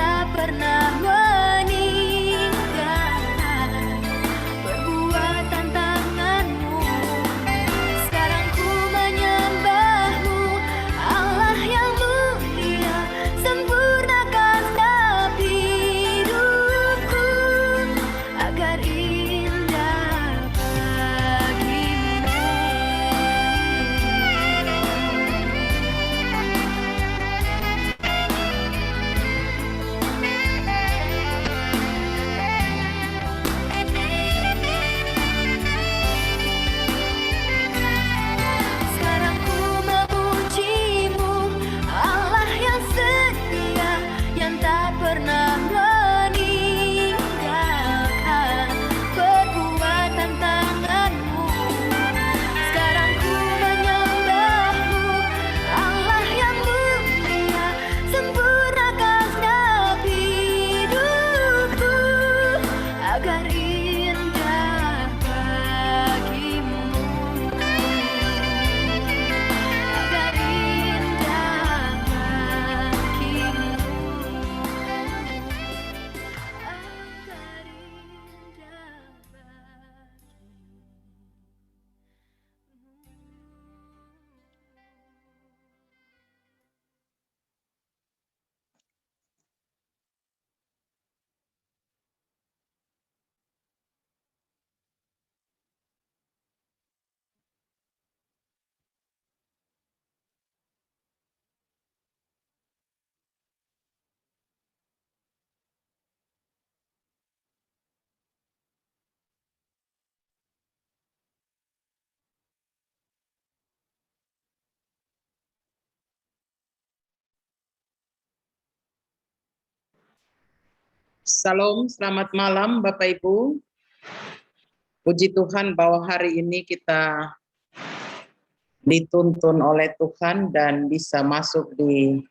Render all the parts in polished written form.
tak pernah meninggalkan perbuatan tanganmu. Sekarang ku menyembahmu, Allah yang mulia, sempurnakan setiap hidupku agar indah bagimu. Sekarang ku memujimu, Allah yang setia, yang tak pernah meninggalkan perbuatan tanganmu. Sekarang ku menyembahmu, Allah yang mulia, sempurnakan setiap hidupku agar indah bagimu. Agar indah bagimu. Agar indah Salam, selamat malam Bapak Ibu. Puji Tuhan bahwa hari ini kita dituntun oleh Tuhan dan bisa masuk di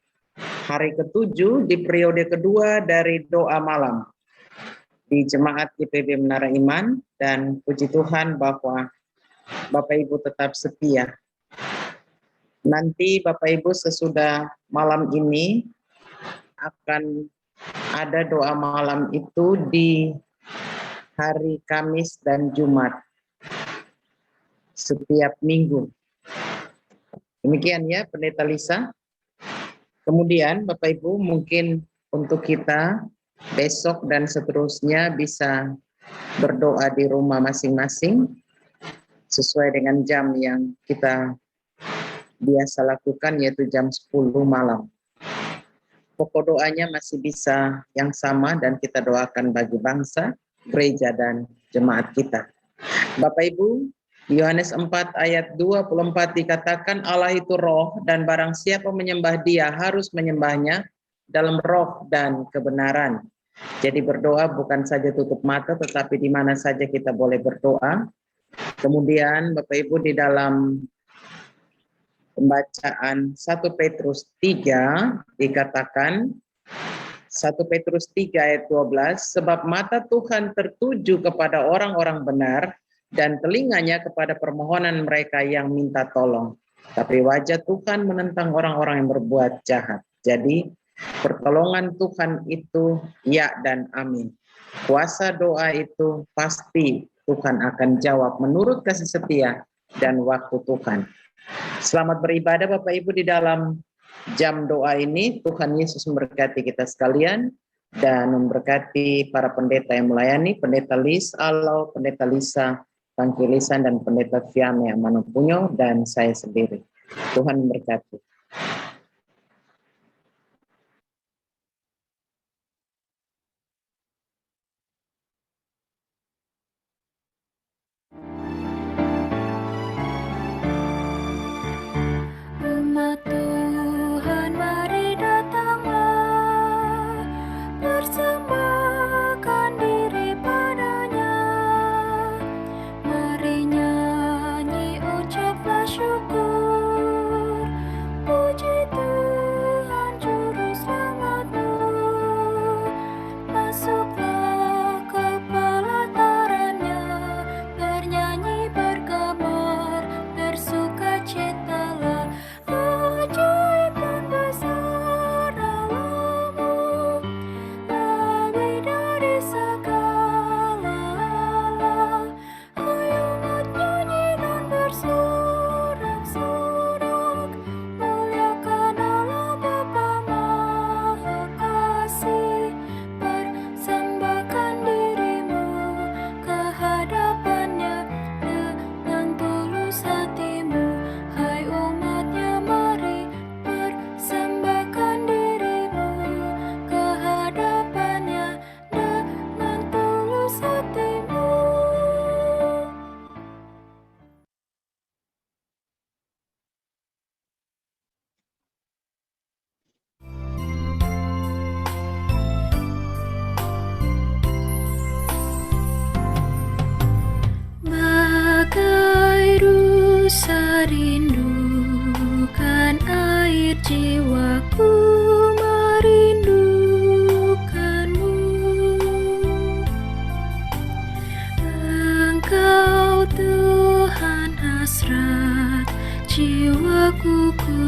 hari ke-7 di periode kedua dari doa malam di Jemaat IPB Menara Iman, dan puji Tuhan bahwa Bapak Ibu tetap setia. Nanti Bapak Ibu sesudah malam ini akan ada doa malam itu di hari Kamis dan Jumat setiap minggu. Demikian ya Pendeta Lisa. Kemudian Bapak Ibu mungkin untuk kita besok dan seterusnya bisa berdoa di rumah masing-masing sesuai dengan jam yang kita biasa lakukan, yaitu jam 10 malam. Pokok doanya masih bisa yang sama dan kita doakan bagi bangsa, gereja, dan jemaat kita. Bapak Ibu, Yohanes 4 ayat 24 dikatakan Allah itu roh dan barang siapa menyembah dia harus menyembahnya dalam roh dan kebenaran. Jadi berdoa bukan saja tutup mata tetapi di mana saja kita boleh berdoa. Kemudian Bapak Ibu di dalam pembacaan 1 Petrus 3 dikatakan 1 Petrus 3 ayat 12, sebab mata Tuhan tertuju kepada orang-orang benar dan telinganya kepada permohonan mereka yang minta tolong. Tapi wajah Tuhan menentang orang-orang yang berbuat jahat. Jadi pertolongan Tuhan itu ya dan amin. Kuasa doa itu pasti Tuhan akan jawab menurut kasih setia dan waktu Tuhan. Selamat beribadah Bapak Ibu di dalam jam doa ini. Tuhan Yesus memberkati kita sekalian dan memberkati para pendeta yang melayani, Pendeta Lis, Alau, Pendeta Lisa, Tangki Lisan, dan Pendeta Fiame Manopunyo, dan saya sendiri. Tuhan memberkati. Umat Tuhan, mari datanglah, persembahkan diri padanya. Mari nyanyi, ucaplah syukur, puji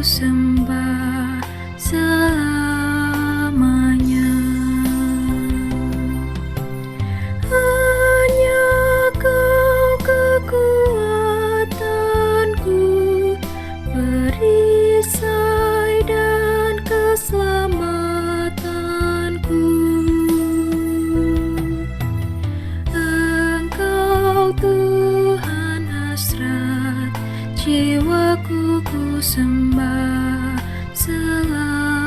sembah selamanya. Hanya Kau kekuatanku, perisai dan keselamatanku. Engkau Tuhan hasrat jiwaku, ku sembah selamanya.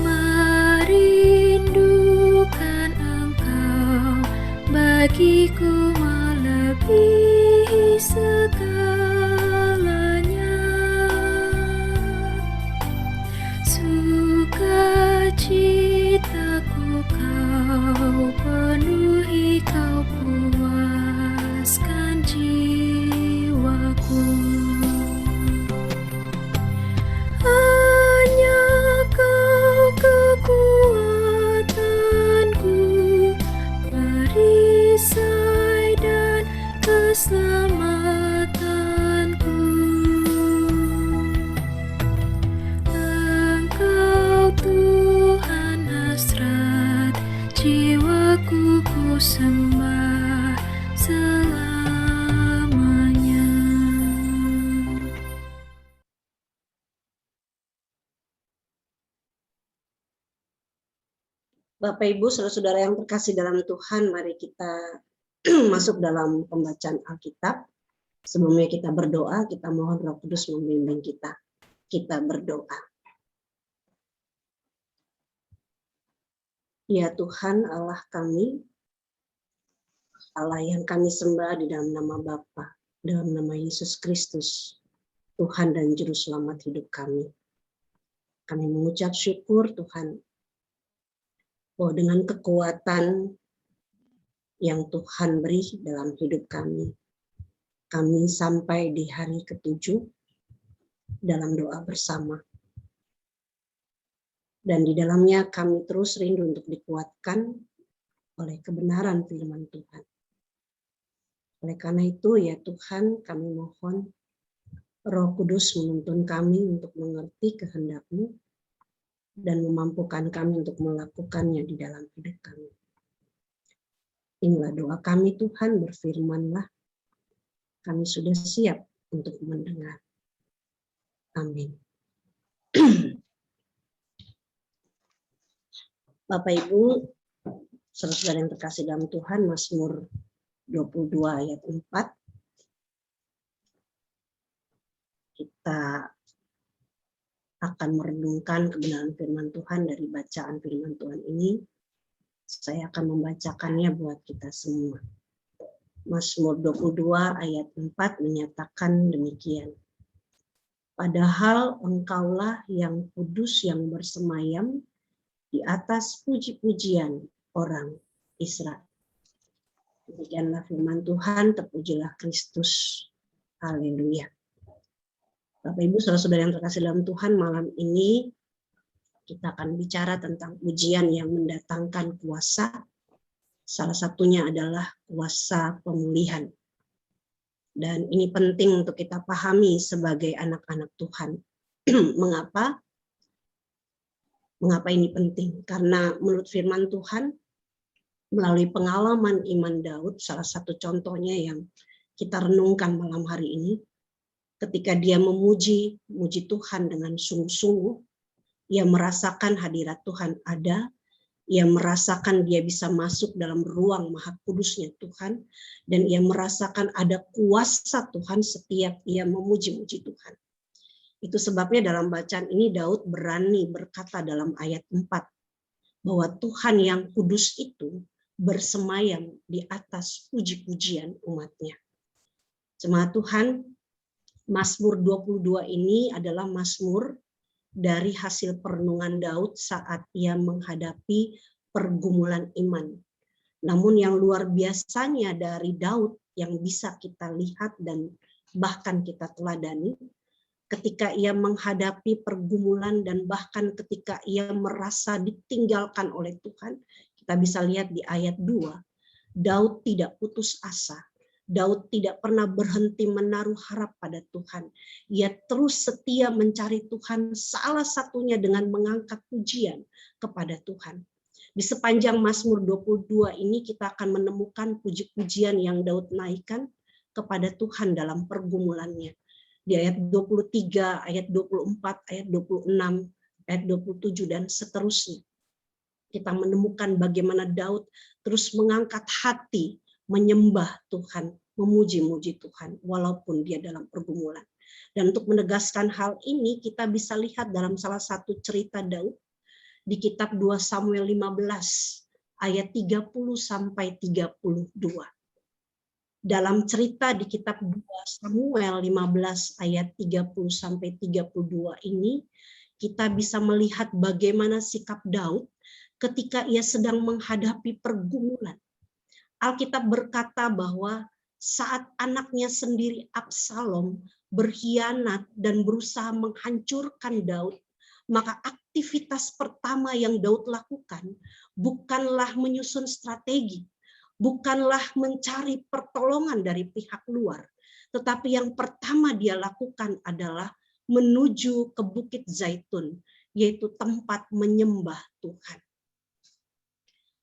Merindukan Engkau bagiku melebihi segalanya. Sukacitaku Kau penuhi, Kau puaskan jiwaku. Hanya Kau kekuatanku, perisai dan keselamatanku. Engkau Tuhan hasrat jiwaku, ku sembah selamanya. Bapak Ibu, saudara-saudara yang terkasih dalam Tuhan, mari kita masuk dalam pembacaan Alkitab. Sebelumnya kita berdoa, kita mohon Roh Kudus membimbing kita. Kita berdoa. Ya Tuhan Allah kami, Allah yang kami sembah di dalam nama Bapa, dalam nama Yesus Kristus, Tuhan dan Juru Selamat hidup kami. Kami mengucap syukur Tuhan, bahwa dengan kekuatan yang Tuhan beri dalam hidup kami sampai di hari ke-7 dalam doa bersama. Dan di dalamnya kami terus rindu untuk dikuatkan oleh kebenaran firman Tuhan. Oleh karena itu ya Tuhan, kami mohon Roh Kudus menuntun kami untuk mengerti kehendak-Mu dan memampukan kami untuk melakukannya di dalam hidup kami. Inilah doa kami Tuhan, berfirman-Lah. Kami sudah siap untuk mendengar. Amin. Bapak Ibu, saudara yang terkasih dalam Tuhan, Mazmur 22 ayat 4. Kita akan merenungkan kebenaran firman Tuhan. Dari bacaan firman Tuhan ini, saya akan membacakannya buat kita semua. Mazmur 22 ayat 4 menyatakan demikian. Padahal Engkaulah yang kudus yang bersemayam di atas puji-pujian orang Israel. Demikianlah firman Tuhan, terpujilah Kristus. Haleluya. Bapak Ibu, saudara-saudara yang terkasih dalam Tuhan, malam ini kita akan bicara tentang ujian yang mendatangkan kuasa. Salah satunya adalah kuasa pemulihan. Dan ini penting untuk kita pahami sebagai anak-anak Tuhan. Mengapa? Mengapa ini penting? Karena menurut firman Tuhan, melalui pengalaman iman Daud, salah satu contohnya yang kita renungkan malam hari ini, ketika dia memuji Tuhan dengan sungguh-sungguh, ia merasakan hadirat Tuhan ada, ia merasakan dia bisa masuk dalam ruang maha kudusnya Tuhan, dan ia merasakan ada kuasa Tuhan setiap ia memuji-muji Tuhan. Itu sebabnya dalam bacaan ini Daud berani berkata dalam ayat 4, bahwa Tuhan yang kudus itu bersemayam di atas puji-pujian umatnya. Jemaat Tuhan, Mazmur 22 ini adalah mazmur dari hasil perenungan Daud saat ia menghadapi pergumulan iman. Namun yang luar biasanya dari Daud yang bisa kita lihat dan bahkan kita teladani ketika ia menghadapi pergumulan dan bahkan ketika ia merasa ditinggalkan oleh Tuhan. Kita bisa lihat di ayat 2, Daud tidak putus asa. Daud tidak pernah berhenti menaruh harap pada Tuhan. Ia terus setia mencari Tuhan, salah satunya dengan mengangkat pujian kepada Tuhan. Di sepanjang Mazmur 22 ini kita akan menemukan puji-pujian yang Daud naikkan kepada Tuhan dalam pergumulannya. Di ayat 23, ayat 24, ayat 26, ayat 27, dan seterusnya. Kita menemukan bagaimana Daud terus mengangkat hati, menyembah Tuhan, memuji-muji Tuhan, walaupun dia dalam pergumulan. Dan untuk menegaskan hal ini, kita bisa lihat dalam salah satu cerita Daud, di kitab 2 Samuel 15, ayat 30 sampai 32. Dalam cerita di kitab 2 Samuel 15 ayat 30 sampai 32 ini, kita bisa melihat bagaimana sikap Daud ketika ia sedang menghadapi pergumulan. Alkitab berkata bahwa saat anaknya sendiri Absalom berkhianat dan berusaha menghancurkan Daud, maka aktivitas pertama yang Daud lakukan bukanlah menyusun strategi, bukanlah mencari pertolongan dari pihak luar, tetapi yang pertama dia lakukan adalah menuju ke Bukit Zaitun, yaitu tempat menyembah Tuhan.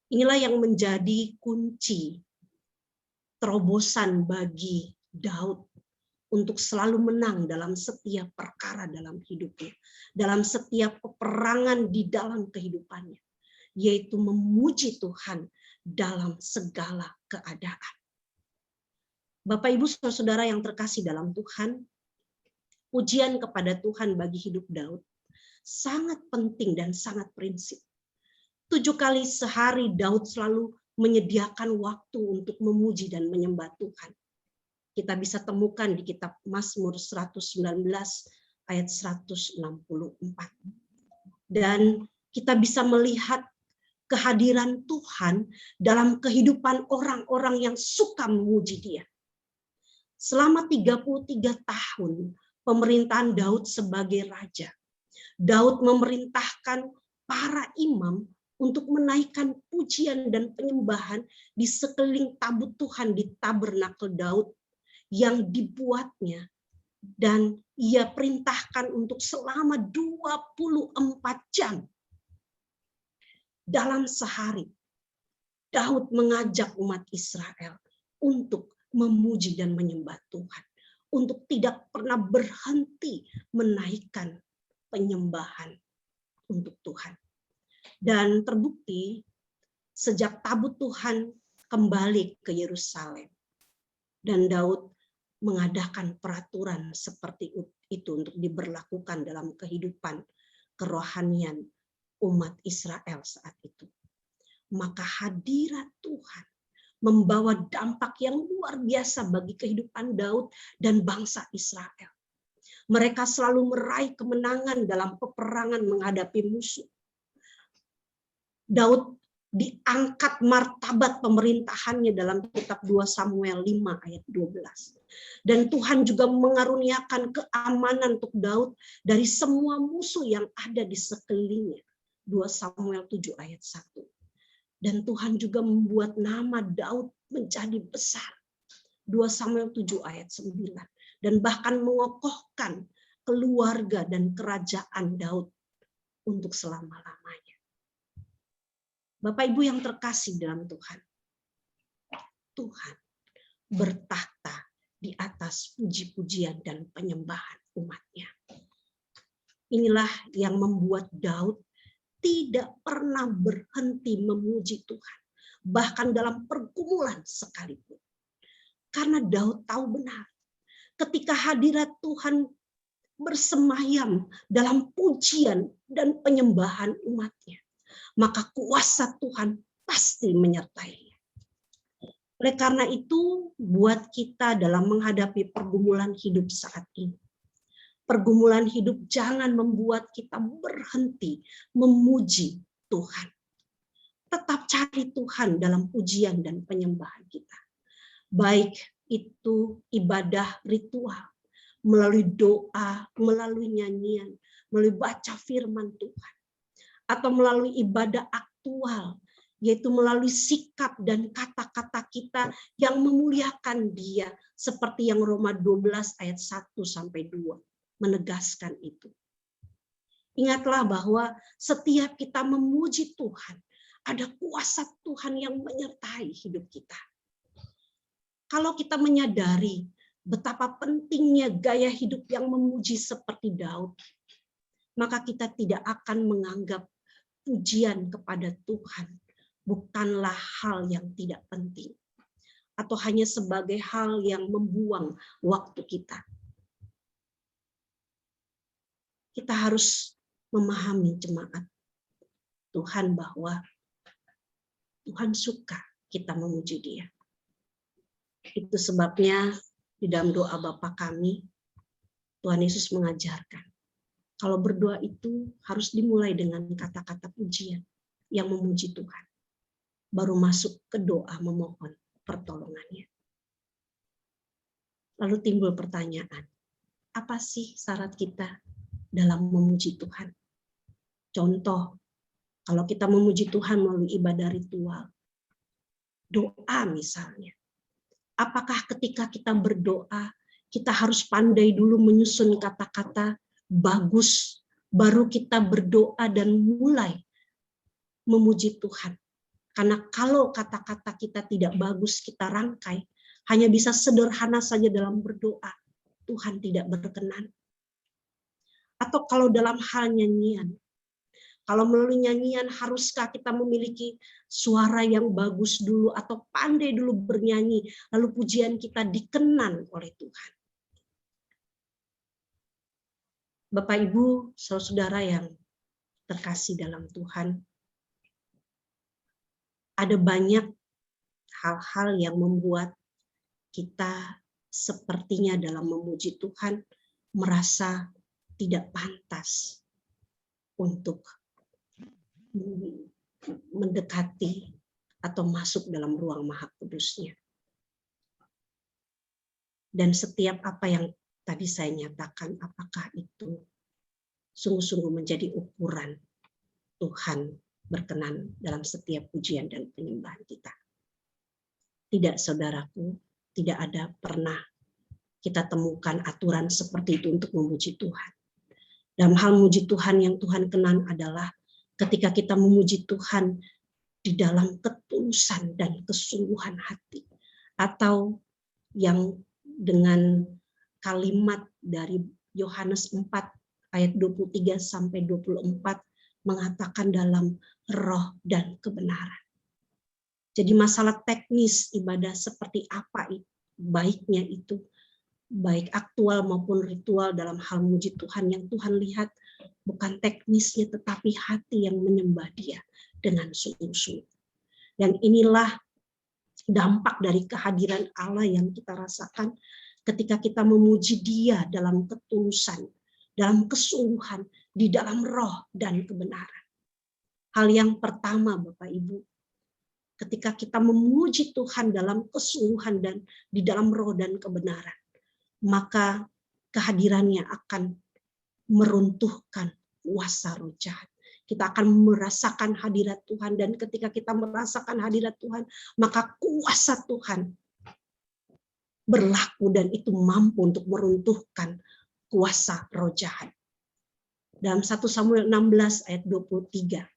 Inilah yang menjadi kunci terobosan bagi Daud untuk selalu menang dalam setiap perkara dalam hidupnya, dalam setiap peperangan di dalam kehidupannya, yaitu memuji Tuhan dalam segala keadaan. Bapak, Ibu, saudara yang terkasih dalam Tuhan, pujian kepada Tuhan bagi hidup Daud sangat penting dan sangat prinsip. 7 kali sehari Daud selalu menyediakan waktu untuk memuji dan menyembah Tuhan. Kita bisa temukan di kitab Mazmur 119 ayat 164. Dan kita bisa melihat kehadiran Tuhan dalam kehidupan orang-orang yang suka memuji Dia. Selama 33 tahun pemerintahan Daud sebagai raja, Daud memerintahkan para imam untuk menaikkan pujian dan penyembahan di sekeliling tabut Tuhan di tabernakel Daud yang dibuatnya, dan ia perintahkan untuk selama 24 jam dalam sehari. Daud mengajak umat Israel untuk memuji dan menyembah Tuhan, untuk tidak pernah berhenti menaikkan penyembahan untuk Tuhan. Dan terbukti sejak tabut Tuhan kembali ke Yerusalem dan Daud mengadakan peraturan seperti itu untuk diberlakukan dalam kehidupan kerohanian umat Israel saat itu. Maka hadirat Tuhan membawa dampak yang luar biasa bagi kehidupan Daud dan bangsa Israel. Mereka selalu meraih kemenangan dalam peperangan menghadapi musuh. Daud diangkat martabat pemerintahannya dalam kitab 2 Samuel 5 ayat 12. Dan Tuhan juga mengaruniakan keamanan untuk Daud dari semua musuh yang ada di sekelilingnya. 2 Samuel 7 ayat 1. Dan Tuhan juga membuat nama Daud menjadi besar. 2 Samuel 7 ayat 9. Dan bahkan mengokohkan keluarga dan kerajaan Daud untuk selama-lamanya. Bapak Ibu yang terkasih dalam Tuhan, Tuhan bertahta di atas puji-pujian dan penyembahan umatnya. Inilah yang membuat Daud tidak pernah berhenti memuji Tuhan, bahkan dalam pergumulan sekalipun. Karena Daud tahu benar, ketika hadirat Tuhan bersemayam dalam pujian dan penyembahan umatnya, maka kuasa Tuhan pasti menyertainya. Oleh karena itu, buat kita dalam menghadapi pergumulan hidup saat ini, pergumulan hidup jangan membuat kita berhenti memuji Tuhan. Tetap cari Tuhan dalam pujian dan penyembahan kita. Baik itu ibadah ritual, melalui doa, melalui nyanyian, melalui baca firman Tuhan, atau melalui ibadah aktual, yaitu melalui sikap dan kata-kata kita yang memuliakan Dia, seperti yang Roma 12 ayat 1-2 menegaskan itu. Ingatlah bahwa setiap kita memuji Tuhan, ada kuasa Tuhan yang menyertai hidup kita. Kalau kita menyadari betapa pentingnya gaya hidup yang memuji seperti Daud, maka kita tidak akan menganggap pujian kepada Tuhan bukanlah hal yang tidak penting, atau hanya sebagai hal yang membuang waktu kita. Kita harus memahami jemaat Tuhan bahwa Tuhan suka kita memuji Dia. Itu sebabnya di dalam doa Bapa kami, Tuhan Yesus mengajarkan, kalau berdoa itu harus dimulai dengan kata-kata pujian yang memuji Tuhan. Baru masuk ke doa memohon pertolongannya. Lalu timbul pertanyaan, apa sih syarat kita dalam memuji Tuhan? Contoh, kalau kita memuji Tuhan melalui ibadah ritual, doa misalnya. Apakah ketika kita berdoa, kita harus pandai dulu menyusun kata-kata bagus, baru kita berdoa dan mulai memuji Tuhan? Karena kalau kata-kata kita tidak bagus, kita rangkai, hanya bisa sederhana saja dalam berdoa, Tuhan tidak berkenan. Atau kalau dalam hal nyanyian, kalau melalui nyanyian haruskah kita memiliki suara yang bagus dulu atau pandai dulu bernyanyi, lalu pujian kita dikenan oleh Tuhan. Bapak Ibu, saudara yang terkasih dalam Tuhan, ada banyak hal-hal yang membuat kita sepertinya dalam memuji Tuhan merasa tidak pantas untuk mendekati atau masuk dalam ruang Maha Kudusnya. Dan setiap apa yang tadi saya nyatakan, apakah itu sungguh-sungguh menjadi ukuran Tuhan berkenan dalam setiap pujian dan penyembahan kita? Tidak, saudaraku, tidak ada pernah kita temukan aturan seperti itu untuk memuji Tuhan. Dalam hal memuji Tuhan, yang Tuhan kenan adalah ketika kita memuji Tuhan di dalam ketulusan dan kesungguhan hati. Atau yang dengan kalimat dari Yohanes 4 ayat 23-24 mengatakan dalam roh dan kebenaran. Jadi masalah teknis ibadah seperti apa baiknya itu, baik aktual maupun ritual dalam hal memuji Tuhan, yang Tuhan lihat bukan teknisnya tetapi hati yang menyembah Dia dengan sungguh-sungguh. Dan inilah dampak dari kehadiran Allah yang kita rasakan ketika kita memuji Dia dalam ketulusan, dalam kesungguhan, di dalam roh dan kebenaran. Hal yang pertama Bapak Ibu, ketika kita memuji Tuhan dalam kesungguhan dan di dalam roh dan kebenaran, maka kehadirannya akan meruntuhkan kuasa roh jahat. Kita akan merasakan hadirat Tuhan, dan ketika kita merasakan hadirat Tuhan, maka kuasa Tuhan berlaku dan itu mampu untuk meruntuhkan kuasa roh jahat. Dalam 1 Samuel 16 ayat 23,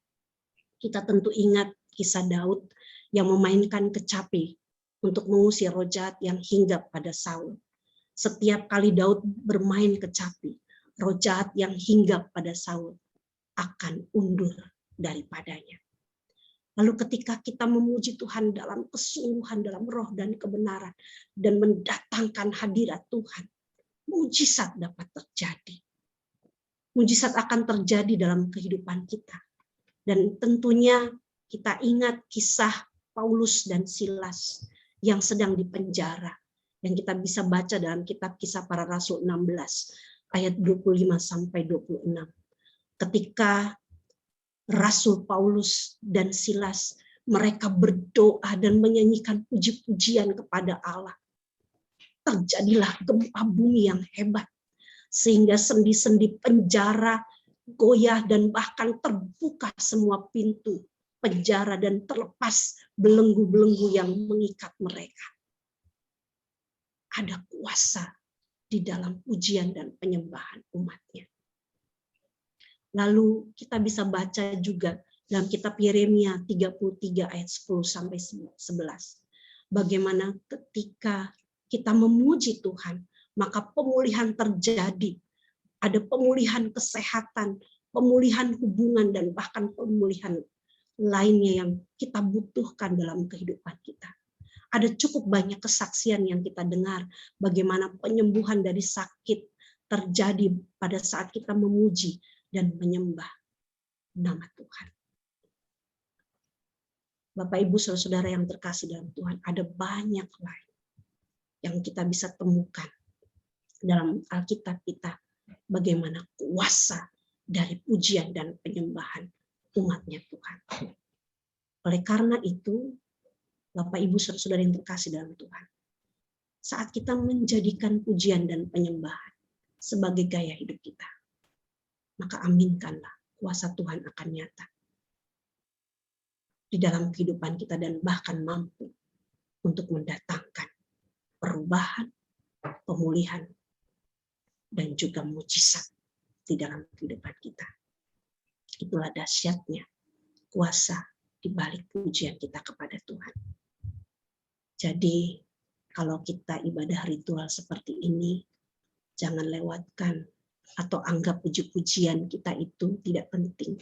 kita tentu ingat kisah Daud yang memainkan kecapi untuk mengusir roh jahat yang hinggap pada Saul. Setiap kali Daud bermain kecapi, roh jahat yang hinggap pada Saul akan undur daripadanya. Lalu ketika kita memuji Tuhan dalam kesungguhan, dalam roh dan kebenaran, dan mendatangkan hadirat Tuhan, mujizat dapat terjadi. Mujizat akan terjadi dalam kehidupan kita. Dan tentunya kita ingat kisah Paulus dan Silas yang sedang dipenjara, yang kita bisa baca dalam kitab Kisah Para Rasul 16 ayat 25-26. Ketika Rasul Paulus dan Silas mereka berdoa dan menyanyikan puji-pujian kepada Allah, terjadilah gempa bumi yang hebat sehingga sendi-sendi penjara goyah dan bahkan terbuka semua pintu penjara dan terlepas belenggu-belenggu yang mengikat mereka. Ada kuasa di dalam pujian dan penyembahan umatnya. Lalu kita bisa baca juga dalam kitab Yeremia 33 ayat 10 sampai 11. Bagaimana ketika kita memuji Tuhan, maka pemulihan terjadi. Ada pemulihan kesehatan, pemulihan hubungan, dan bahkan pemulihan lainnya yang kita butuhkan dalam kehidupan kita. Ada cukup banyak kesaksian yang kita dengar bagaimana penyembuhan dari sakit terjadi pada saat kita memuji dan menyembah nama Tuhan. Bapak, Ibu, Saudara-saudara yang terkasih dalam Tuhan, ada banyak lain yang kita bisa temukan dalam Alkitab kita, bagaimana kuasa dari pujian dan penyembahan umatnya Tuhan. Oleh karena itu, Bapak, Ibu, Saudara-saudara yang terkasih dalam Tuhan, saat kita menjadikan pujian dan penyembahan sebagai gaya hidup kita, maka aminkanlah kuasa Tuhan akan nyata di dalam kehidupan kita dan bahkan mampu untuk mendatangkan perubahan, pemulihan, dan juga mujizat di dalam kehidupan kita. Itulah dahsyatnya kuasa di balik pujian kita kepada Tuhan. Jadi, kalau kita ibadah ritual seperti ini, jangan lewatkan atau anggap puji-pujian kita itu tidak penting.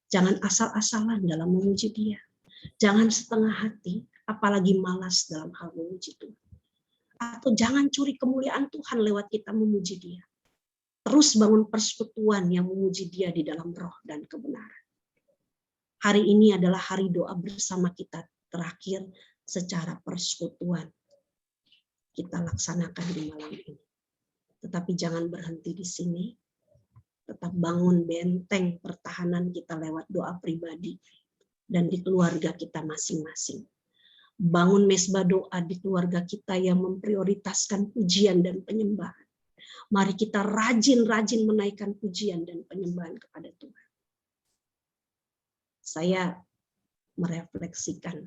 Jangan asal-asalan dalam memuji Dia. Jangan setengah hati, apalagi malas dalam hal memuji Tuhan. Atau jangan curi kemuliaan Tuhan lewat kita memuji Dia. Terus bangun persekutuan yang memuji Dia di dalam roh dan kebenaran. Hari ini adalah hari doa bersama kita terakhir secara persekutuan. Kita laksanakan di malam ini. Tetapi jangan berhenti di sini. Tetap bangun benteng pertahanan kita lewat doa pribadi dan di keluarga kita masing-masing. Bangun mesbah doa di keluarga kita yang memprioritaskan pujian dan penyembahan. Mari kita rajin-rajin menaikkan pujian dan penyembahan kepada Tuhan. Saya merefleksikan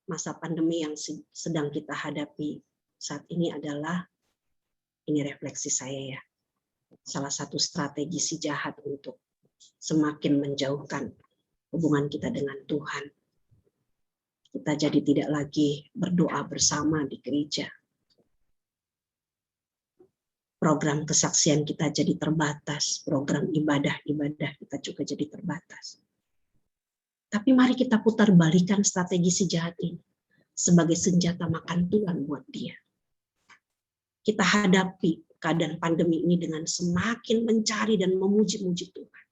masa pandemi yang sedang kita hadapi saat ini adalah, ini refleksi saya ya, salah satu strategi si jahat untuk semakin menjauhkan hubungan kita dengan Tuhan. Kita jadi tidak lagi berdoa bersama di gereja. Program kesaksian kita jadi terbatas, program ibadah-ibadah kita juga jadi terbatas. Tapi mari kita putar balikan strategi si jahat ini sebagai senjata makan Tuhan buat dia. Kita hadapi keadaan pandemi ini dengan semakin mencari dan memuji-muji Tuhan.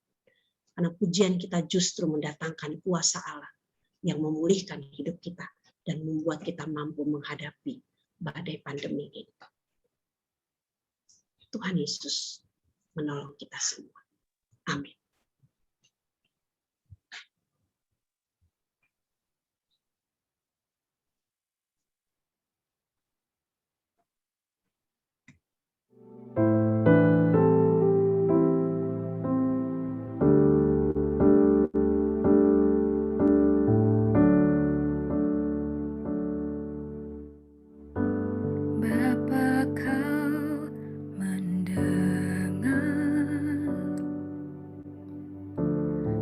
Karena pujian kita justru mendatangkan kuasa Allah yang memulihkan hidup kita dan membuat kita mampu menghadapi badai pandemi ini. Tuhan Yesus menolong kita semua. Amin. Bapa, Kau mendengar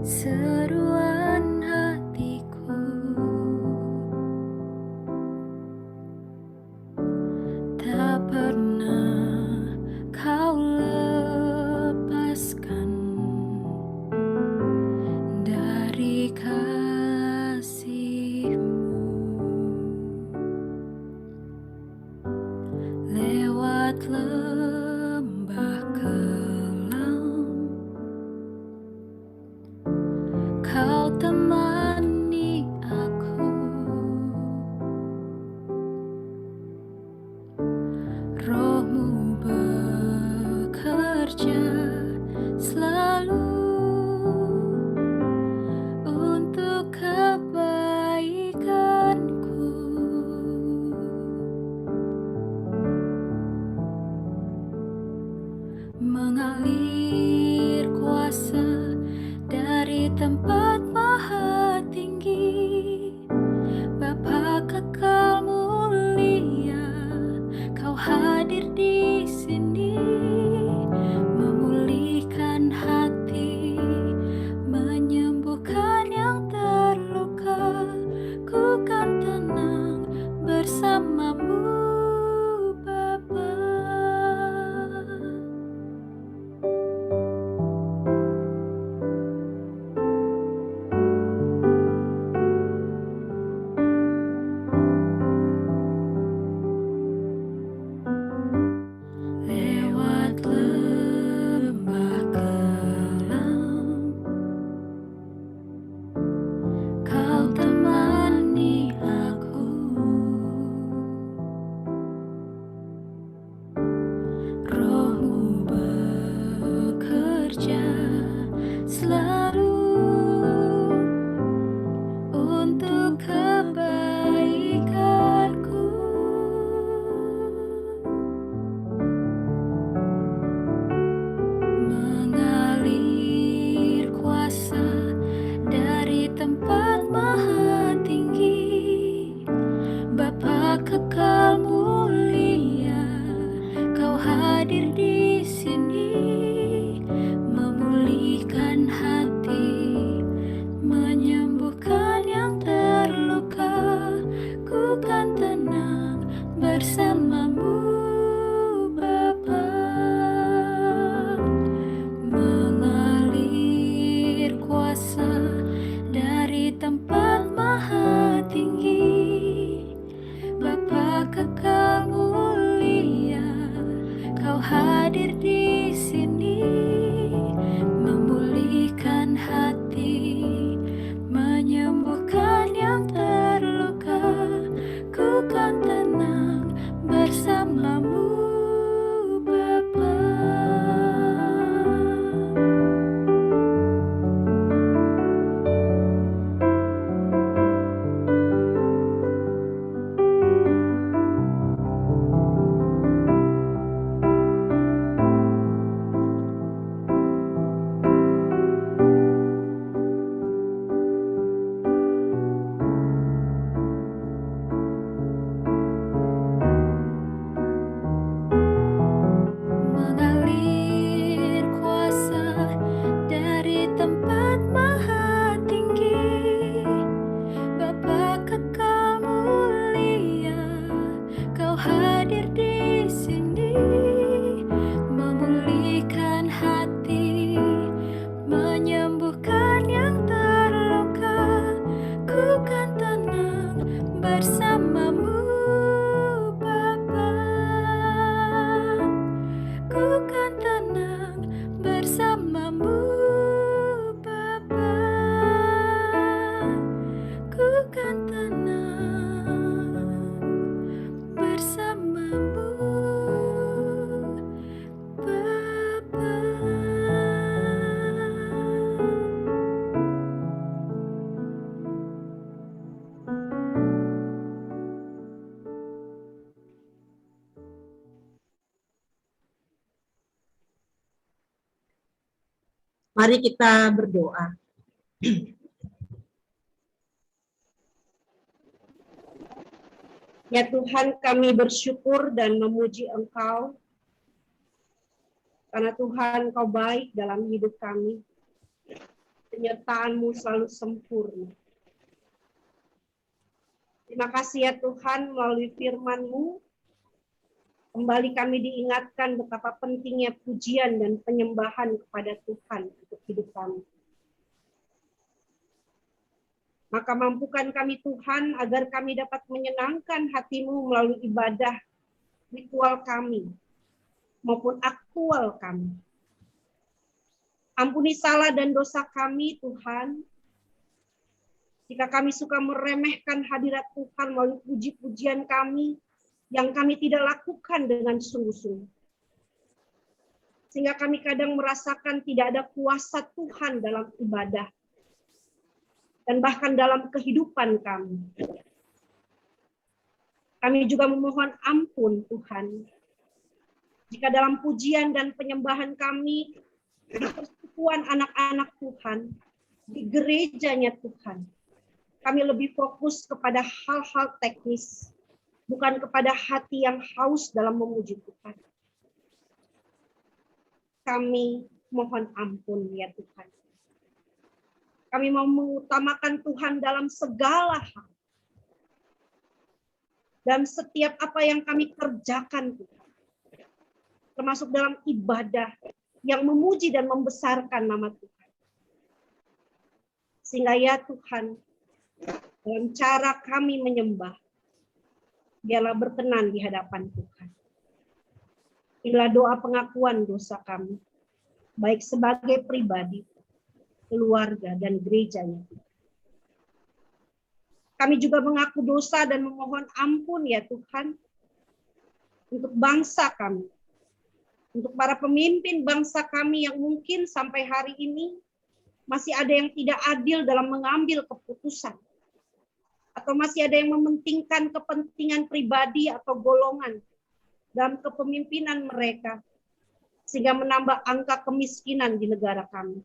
seruan hatiku, tak pernah Kau lepaskan dari kasih-Mu. Lewat lembah kelam, Kau temani aku. Roh-Mu bekerja selalu untuk kebaikanku. mengalir kuasa dari tempat maha tinggi. Bapa kekal mulia, Kau hadir di sini, memulihkan hati, menyembuhkan yang terluka. Ku kan tenang bersamamu, Bapa. Lewat lembah kelam, Kau temani aku. Roh-Mu bekerja selalu untuk kebaikanku. Mengalir kuasa dari tempat maha tinggi. Bapa kekal mulia, Kau hadir di sini, memulihkan hati, menyembuhkan yang terluka. Ku kan tenang bersamamu, Bapa. Mengalir kuasa dari tempat maha tinggi. Bapa kekal mulia, Kau hadir di sini, memulihkan hati, menyembuhkan yang terluka. Ku kan tenang bersamamu, Bapa. Mengalir kuasa dari tempat maha tinggi. Bapa kekal mulia, Kau hadir di sini, memulihkan hati, menyembuhkan yang terluka. Ku kan tenang bersamamu, Bapa. Ku kan tenang bersamamu, Bapa. Ku kan tenang bersamamu, Bapa. Mari kita berdoa. Ya Tuhan, kami bersyukur dan memuji Engkau, karena Tuhan, Kau baik dalam hidup kami. Penyertaan-Mu selalu sempurna. Terima kasih ya Tuhan, melalui firman-Mu, kembali kami diingatkan betapa pentingnya pujian dan penyembahan kepada Tuhan untuk hidup kami. Maka mampukan kami Tuhan agar kami dapat menyenangkan hati-Mu melalui ibadah, ritual kami, maupun aktual kami. Ampuni salah dan dosa kami Tuhan, jika kami suka meremehkan hadirat Tuhan melalui puji-pujian kami, yang kami tidak lakukan dengan sungguh-sungguh. Sehingga kami kadang merasakan tidak ada kuasa Tuhan dalam ibadah, dan bahkan dalam kehidupan kami. Kami juga memohon ampun Tuhan, Jika dalam pujian dan penyembahan kami, di persekutuan anak-anak Tuhan, di gerejanya Tuhan, kami lebih fokus kepada hal-hal teknis, bukan kepada hati yang haus dalam memuji Tuhan. Kami mohon ampun ya Tuhan. Kami mau mengutamakan Tuhan dalam segala hal. Dalam setiap apa yang kami kerjakan Tuhan. Termasuk dalam ibadah yang memuji dan membesarkan nama Tuhan. Sehingga ya Tuhan, dalam cara kami menyembah, biarlah berkenan di hadapan Tuhan. Inilah doa pengakuan dosa kami, baik sebagai pribadi, keluarga, dan gerejanya. Kami juga mengaku dosa dan memohon ampun ya Tuhan, untuk bangsa kami, untuk para pemimpin bangsa kami yang mungkin sampai hari ini masih ada yang tidak adil dalam mengambil keputusan, atau masih ada yang mementingkan kepentingan pribadi atau golongan dalam kepemimpinan mereka, sehingga menambah angka kemiskinan di negara kami.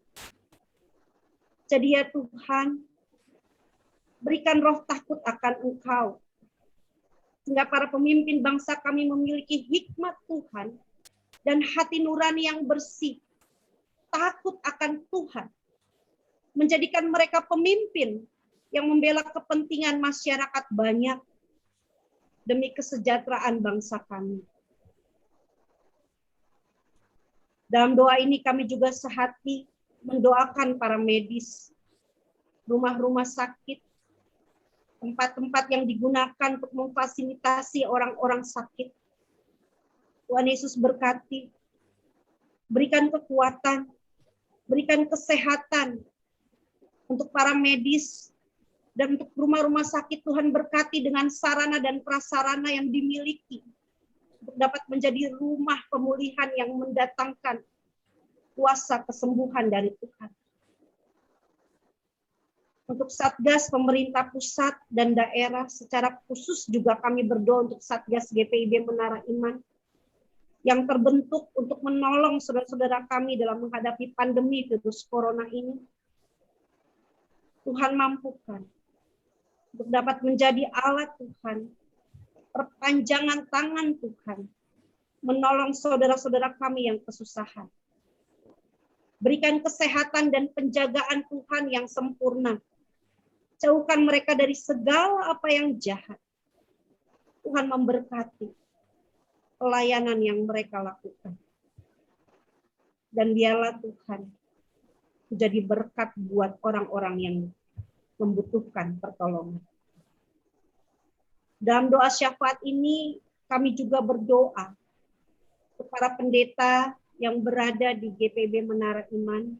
Jadi ya Tuhan, berikan roh takut akan Engkau, sehingga para pemimpin bangsa kami memiliki hikmat Tuhan dan hati nurani yang bersih, takut akan Tuhan, menjadikan mereka pemimpin yang membela kepentingan masyarakat banyak demi kesejahteraan bangsa kami. Dalam doa ini kami juga sehati mendoakan para medis, rumah-rumah sakit, tempat-tempat yang digunakan untuk memfasilitasi orang-orang sakit. Tuhan Yesus berkati, berikan kekuatan, berikan kesehatan untuk para medis, dan untuk rumah-rumah sakit Tuhan berkati dengan sarana dan prasarana yang dimiliki untuk dapat menjadi rumah pemulihan yang mendatangkan kuasa kesembuhan dari Tuhan. Untuk Satgas pemerintah pusat dan daerah, secara khusus juga kami berdoa untuk Satgas GPIB Menara Iman yang terbentuk untuk menolong saudara-saudara kami dalam menghadapi pandemi virus corona ini. Tuhan mampukan untuk dapat menjadi alat Tuhan, perpanjangan tangan Tuhan, menolong saudara-saudara kami yang kesusahan. Berikan kesehatan dan penjagaan Tuhan yang sempurna. Jauhkan mereka dari segala apa yang jahat. Tuhan memberkati pelayanan yang mereka lakukan. Dan biarlah Tuhan menjadi berkat buat orang-orang yang membutuhkan pertolongan. Dalam doa syafaat ini, kami juga berdoa untuk para pendeta yang berada di GPIB Menara Iman,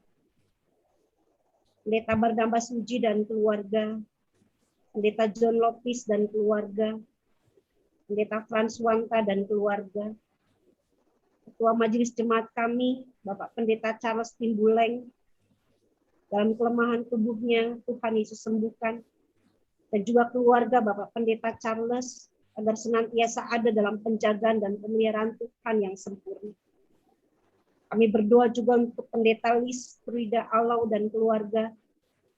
Pendeta Barnabas Suji dan keluarga, Pendeta John Lopis dan keluarga, Pendeta Frans Wangta dan keluarga, Ketua Majelis Jemaat kami, Bapak Pendeta Charles Timbuleng, dalam kelemahan tubuhnya, Tuhan Yesus sembuhkan, dan juga keluarga Bapak Pendeta Charles, agar senantiasa ada dalam penjagaan dan pemeliharaan Tuhan yang sempurna. Kami berdoa juga untuk Pendeta Lis Frida Alau dan keluarga,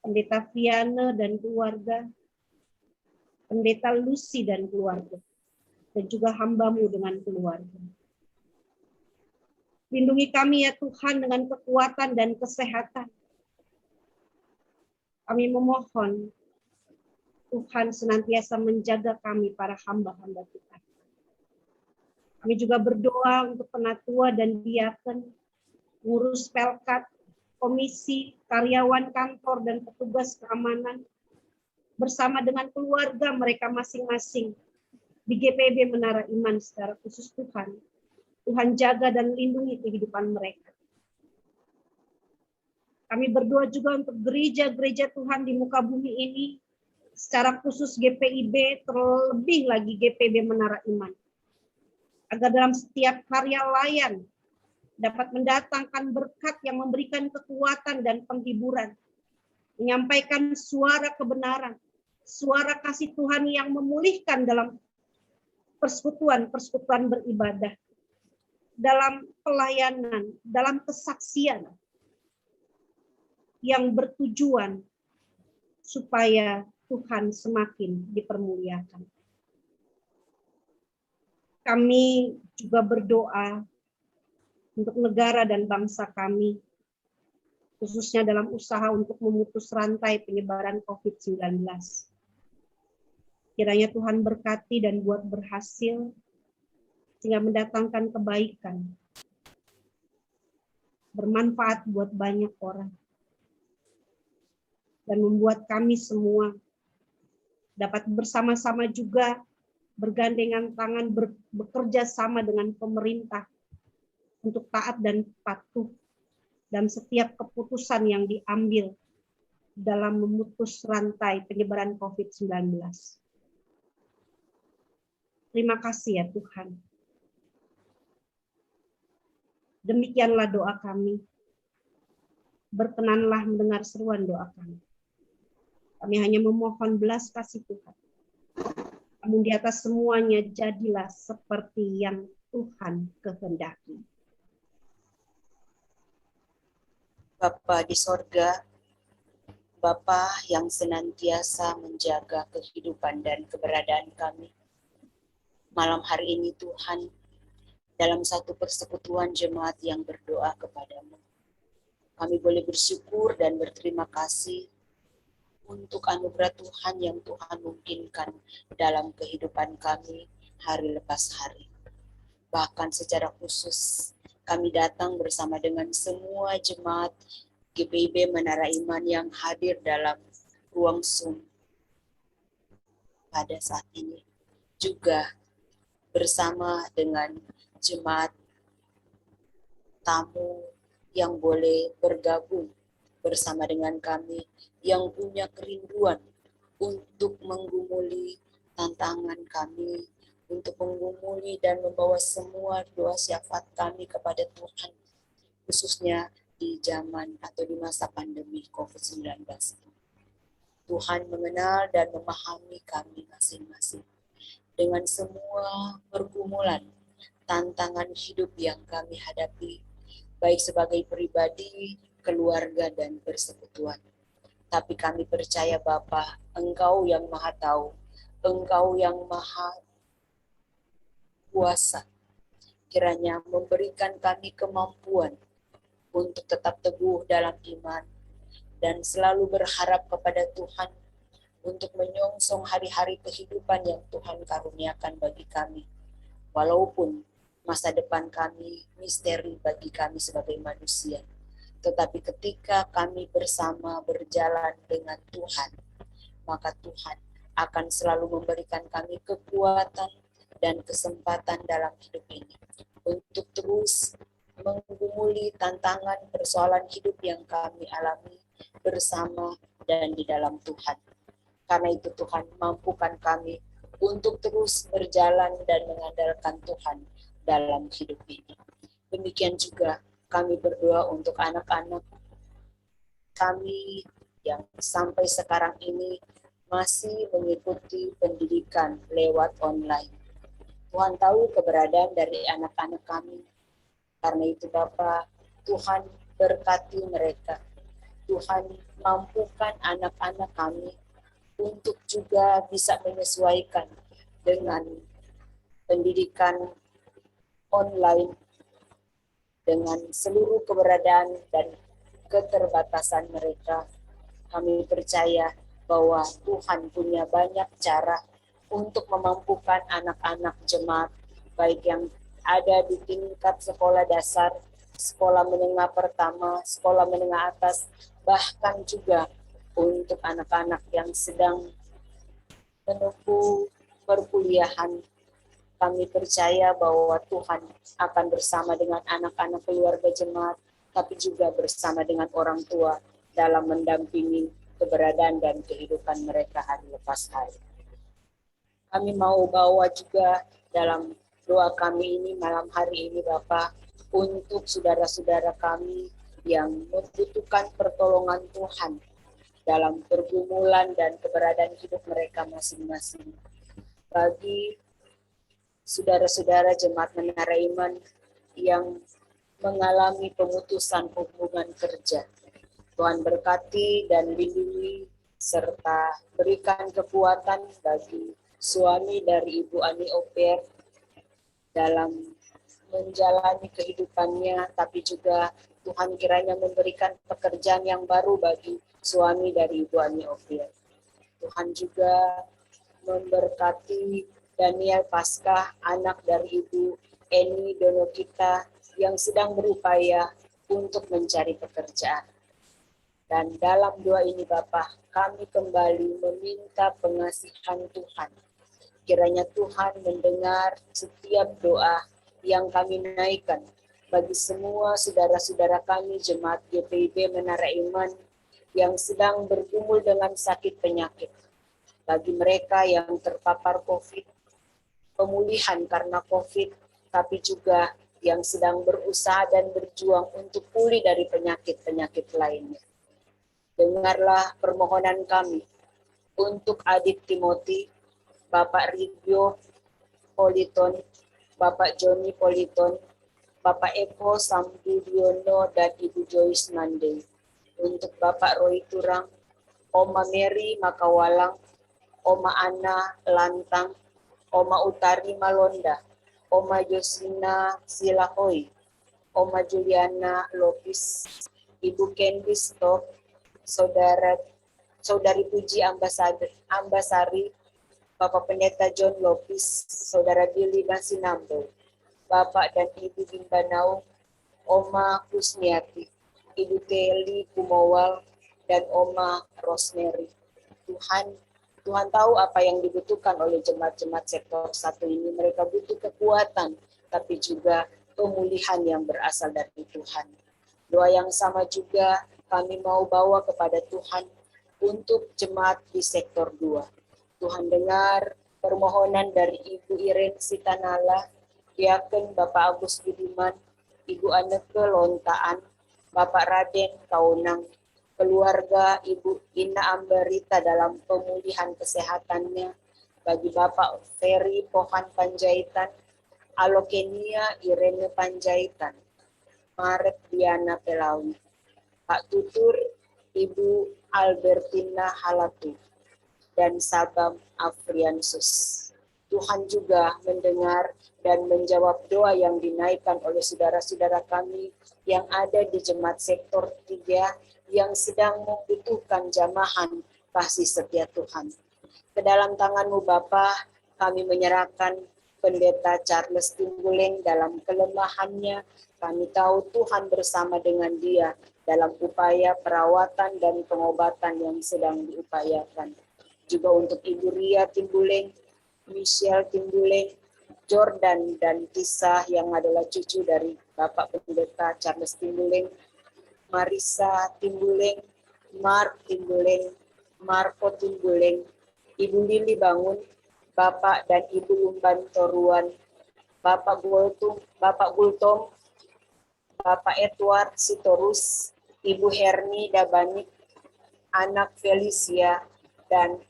Pendeta Viana dan keluarga, Pendeta Lucy dan keluarga, dan juga hamba-Mu dengan keluarga. Lindungi kami ya Tuhan dengan kekuatan dan kesehatan. Kami memohon Tuhan senantiasa menjaga kami para hamba-hamba Tuhan. Kami juga berdoa untuk penatua dan diaken, ngurus pelkat, komisi, karyawan kantor, dan petugas keamanan, bersama dengan keluarga mereka masing-masing di GPIB Menara Iman secara khusus Tuhan. Tuhan jaga dan lindungi kehidupan mereka. Kami berdoa juga untuk gereja-gereja Tuhan di muka bumi ini, secara khusus GPIB, terlebih lagi GPIB Menara Iman. Agar dalam setiap karya layan dapat mendatangkan berkat yang memberikan kekuatan dan penghiburan, menyampaikan suara kebenaran, suara kasih Tuhan yang memulihkan dalam persekutuan-persekutuan beribadah, dalam pelayanan, dalam kesaksian yang bertujuan supaya Tuhan semakin dipermuliakan. Kami juga berdoa untuk negara dan bangsa kami, khususnya dalam usaha untuk memutus rantai penyebaran COVID-19. Kiranya Tuhan berkati dan buat berhasil, sehingga mendatangkan kebaikan, bermanfaat buat banyak orang, dan membuat kami semua dapat bersama-sama juga bergandengan tangan, bekerja sama dengan pemerintah untuk taat dan patuh dalam setiap keputusan yang diambil dalam memutus rantai penyebaran COVID-19. Terima kasih ya Tuhan. Demikianlah doa kami. Berkenanlah mendengar seruan doa kami. Kami hanya memohon belas kasih Tuhan. Namun di atas semuanya jadilah seperti yang Tuhan kehendaki. Bapa di sorga, Bapa yang senantiasa menjaga kehidupan dan keberadaan kami. Malam hari ini Tuhan, dalam satu persekutuan jemaat yang berdoa kepadamu, kami boleh bersyukur dan berterima kasih untuk anugerah Tuhan yang Tuhan mungkinkan dalam kehidupan kami hari lepas hari. Bahkan secara khusus kami datang bersama dengan semua jemaat GPIB Menara Iman yang hadir dalam ruang Zoom pada saat ini. Juga bersama dengan jemaat tamu yang boleh bergabung bersama dengan kami yang punya kerinduan untuk menggumuli tantangan kami, untuk menggumuli dan membawa semua doa syafaat kami kepada Tuhan, khususnya di zaman atau di masa pandemi COVID-19. Tuhan mengenal dan memahami kami masing-masing dengan semua pergumulan, tantangan hidup yang kami hadapi, baik sebagai pribadi, keluarga, dan persekutuan. Tapi kami percaya Bapa, Engkau yang Maha Tahu, Engkau yang Maha Kuasa, kiranya memberikan kami kemampuan untuk tetap teguh dalam iman dan selalu berharap kepada Tuhan untuk menyongsong hari-hari kehidupan yang Tuhan karuniakan bagi kami. Walaupun masa depan kami misteri bagi kami sebagai manusia. Tetapi ketika kami bersama berjalan dengan Tuhan, maka Tuhan akan selalu memberikan kami kekuatan dan kesempatan dalam hidup ini untuk terus menggumuli tantangan persoalan hidup yang kami alami bersama dan di dalam Tuhan. Karena itu Tuhan mampukan kami untuk terus berjalan dan mengandalkan Tuhan dalam hidup ini. Demikian juga kami berdoa untuk anak-anak kami yang sampai sekarang ini masih mengikuti pendidikan lewat online. Tuhan tahu keberadaan dari anak-anak kami. Karena itu Bapa, Tuhan berkati mereka. Tuhan mampukan anak-anak kami untuk juga bisa menyesuaikan dengan pendidikan online dengan seluruh keberadaan dan keterbatasan mereka. Kami percaya bahwa Tuhan punya banyak cara untuk memampukan anak-anak jemaat, baik yang ada di tingkat sekolah dasar, sekolah menengah pertama, sekolah menengah atas, bahkan juga untuk anak-anak yang sedang menempuh perkuliahan. Kami percaya bahwa Tuhan akan bersama dengan anak-anak keluarga jemaat, tapi juga bersama dengan orang tua dalam mendampingi keberadaan dan kehidupan mereka hari lepas hari. Kami mau bawa juga dalam doa kami ini malam hari ini Bapak, untuk saudara-saudara kami yang membutuhkan pertolongan Tuhan dalam pergumulan dan keberadaan hidup mereka masing-masing. Bagi saudara-saudara jemaat Menara Iman yang mengalami pemutusan hubungan kerja. Tuhan berkati dan lindungi serta berikan kekuatan bagi suami dari Ibu Ani Oper dalam menjalani kehidupannya, tapi juga Tuhan kiranya memberikan pekerjaan yang baru bagi suami dari Ibu Ani Oper. Tuhan juga memberkati Daniel Paskah, anak dari Ibu Eni Donokita yang sedang berupaya untuk mencari pekerjaan. Dan dalam doa ini Bapa, kami kembali meminta pengasihan Tuhan. Kiranya Tuhan mendengar setiap doa yang kami naikkan bagi semua saudara-saudara kami jemaat GPIB Menara Iman yang sedang bergumul dengan sakit penyakit. Bagi mereka yang terpapar COVID, pemulihan karena COVID, tapi juga yang sedang berusaha dan berjuang untuk pulih dari penyakit-penyakit lainnya. Dengarlah permohonan kami untuk adik Timothy, Bapak Rigyo Politon, Bapak Joni Politon, Bapak Eko Sambudiono, dan Ibu Joyce Mande. Untuk Bapak Roy Turang, Oma Mary Makawalang, Oma Ana Lantang, Oma Utari Malonda, Oma Josina Silahoy, Oma Juliana Lopis, Ibu Candy Stok, Saudari Puji Ambasari, Bapak Pendeta John Lopis, Saudara Billy Basinambo, Bapak dan Ibu Bimbanau, Oma Kusniati, Ibu Teli Kumowal, dan Oma Rosemary. Tuhan tahu apa yang dibutuhkan oleh jemaat-jemaat sektor 1 ini. Mereka butuh kekuatan, tapi juga pemulihan yang berasal dari Tuhan. Doa yang sama juga kami mau bawa kepada Tuhan untuk jemaat di sektor 2. Tuhan dengar permohonan dari Ibu Irene Sitanala, Diaken Bapak Agus Budiman, Ibu Anneke Lontaan, Bapak Raden Kaunang, keluarga Ibu Ina Ambarita dalam pemulihan kesehatannya, bagi Bapak Ferry Pohan Panjaitan, Alokenia Irene Panjaitan, Marek Diana Pelawi, Pak Tutur, Ibu Albertina Halatu, dan Sabam Afriansus. Tuhan juga mendengar dan menjawab doa yang dinaikkan oleh saudara-saudara kami yang ada di jemaat sektor 3 yang sedang membutuhkan jamahan kasih setia Tuhan. Ke dalam tangan-Mu Bapa, kami menyerahkan Pendeta Charles Timbuleng dalam kelemahannya. Kami tahu Tuhan bersama dengan dia dalam upaya perawatan dan pengobatan yang sedang diupayakan. Juga untuk Ibu Ria Timbuleng, Michelle Timbuleng, Jordan dan Kisah yang adalah cucu dari Bapak Pendeta Charles Timbuleng, Marisa Timbuleng, Mark Timbuleng, Marco Timbuleng, Ibu Lili Bangun, Bapak dan Ibu Lumban Toruan, Bapak Gultom, Bapak Edward Sitorus, Ibu Herni Dabanik, anak Felicia, dan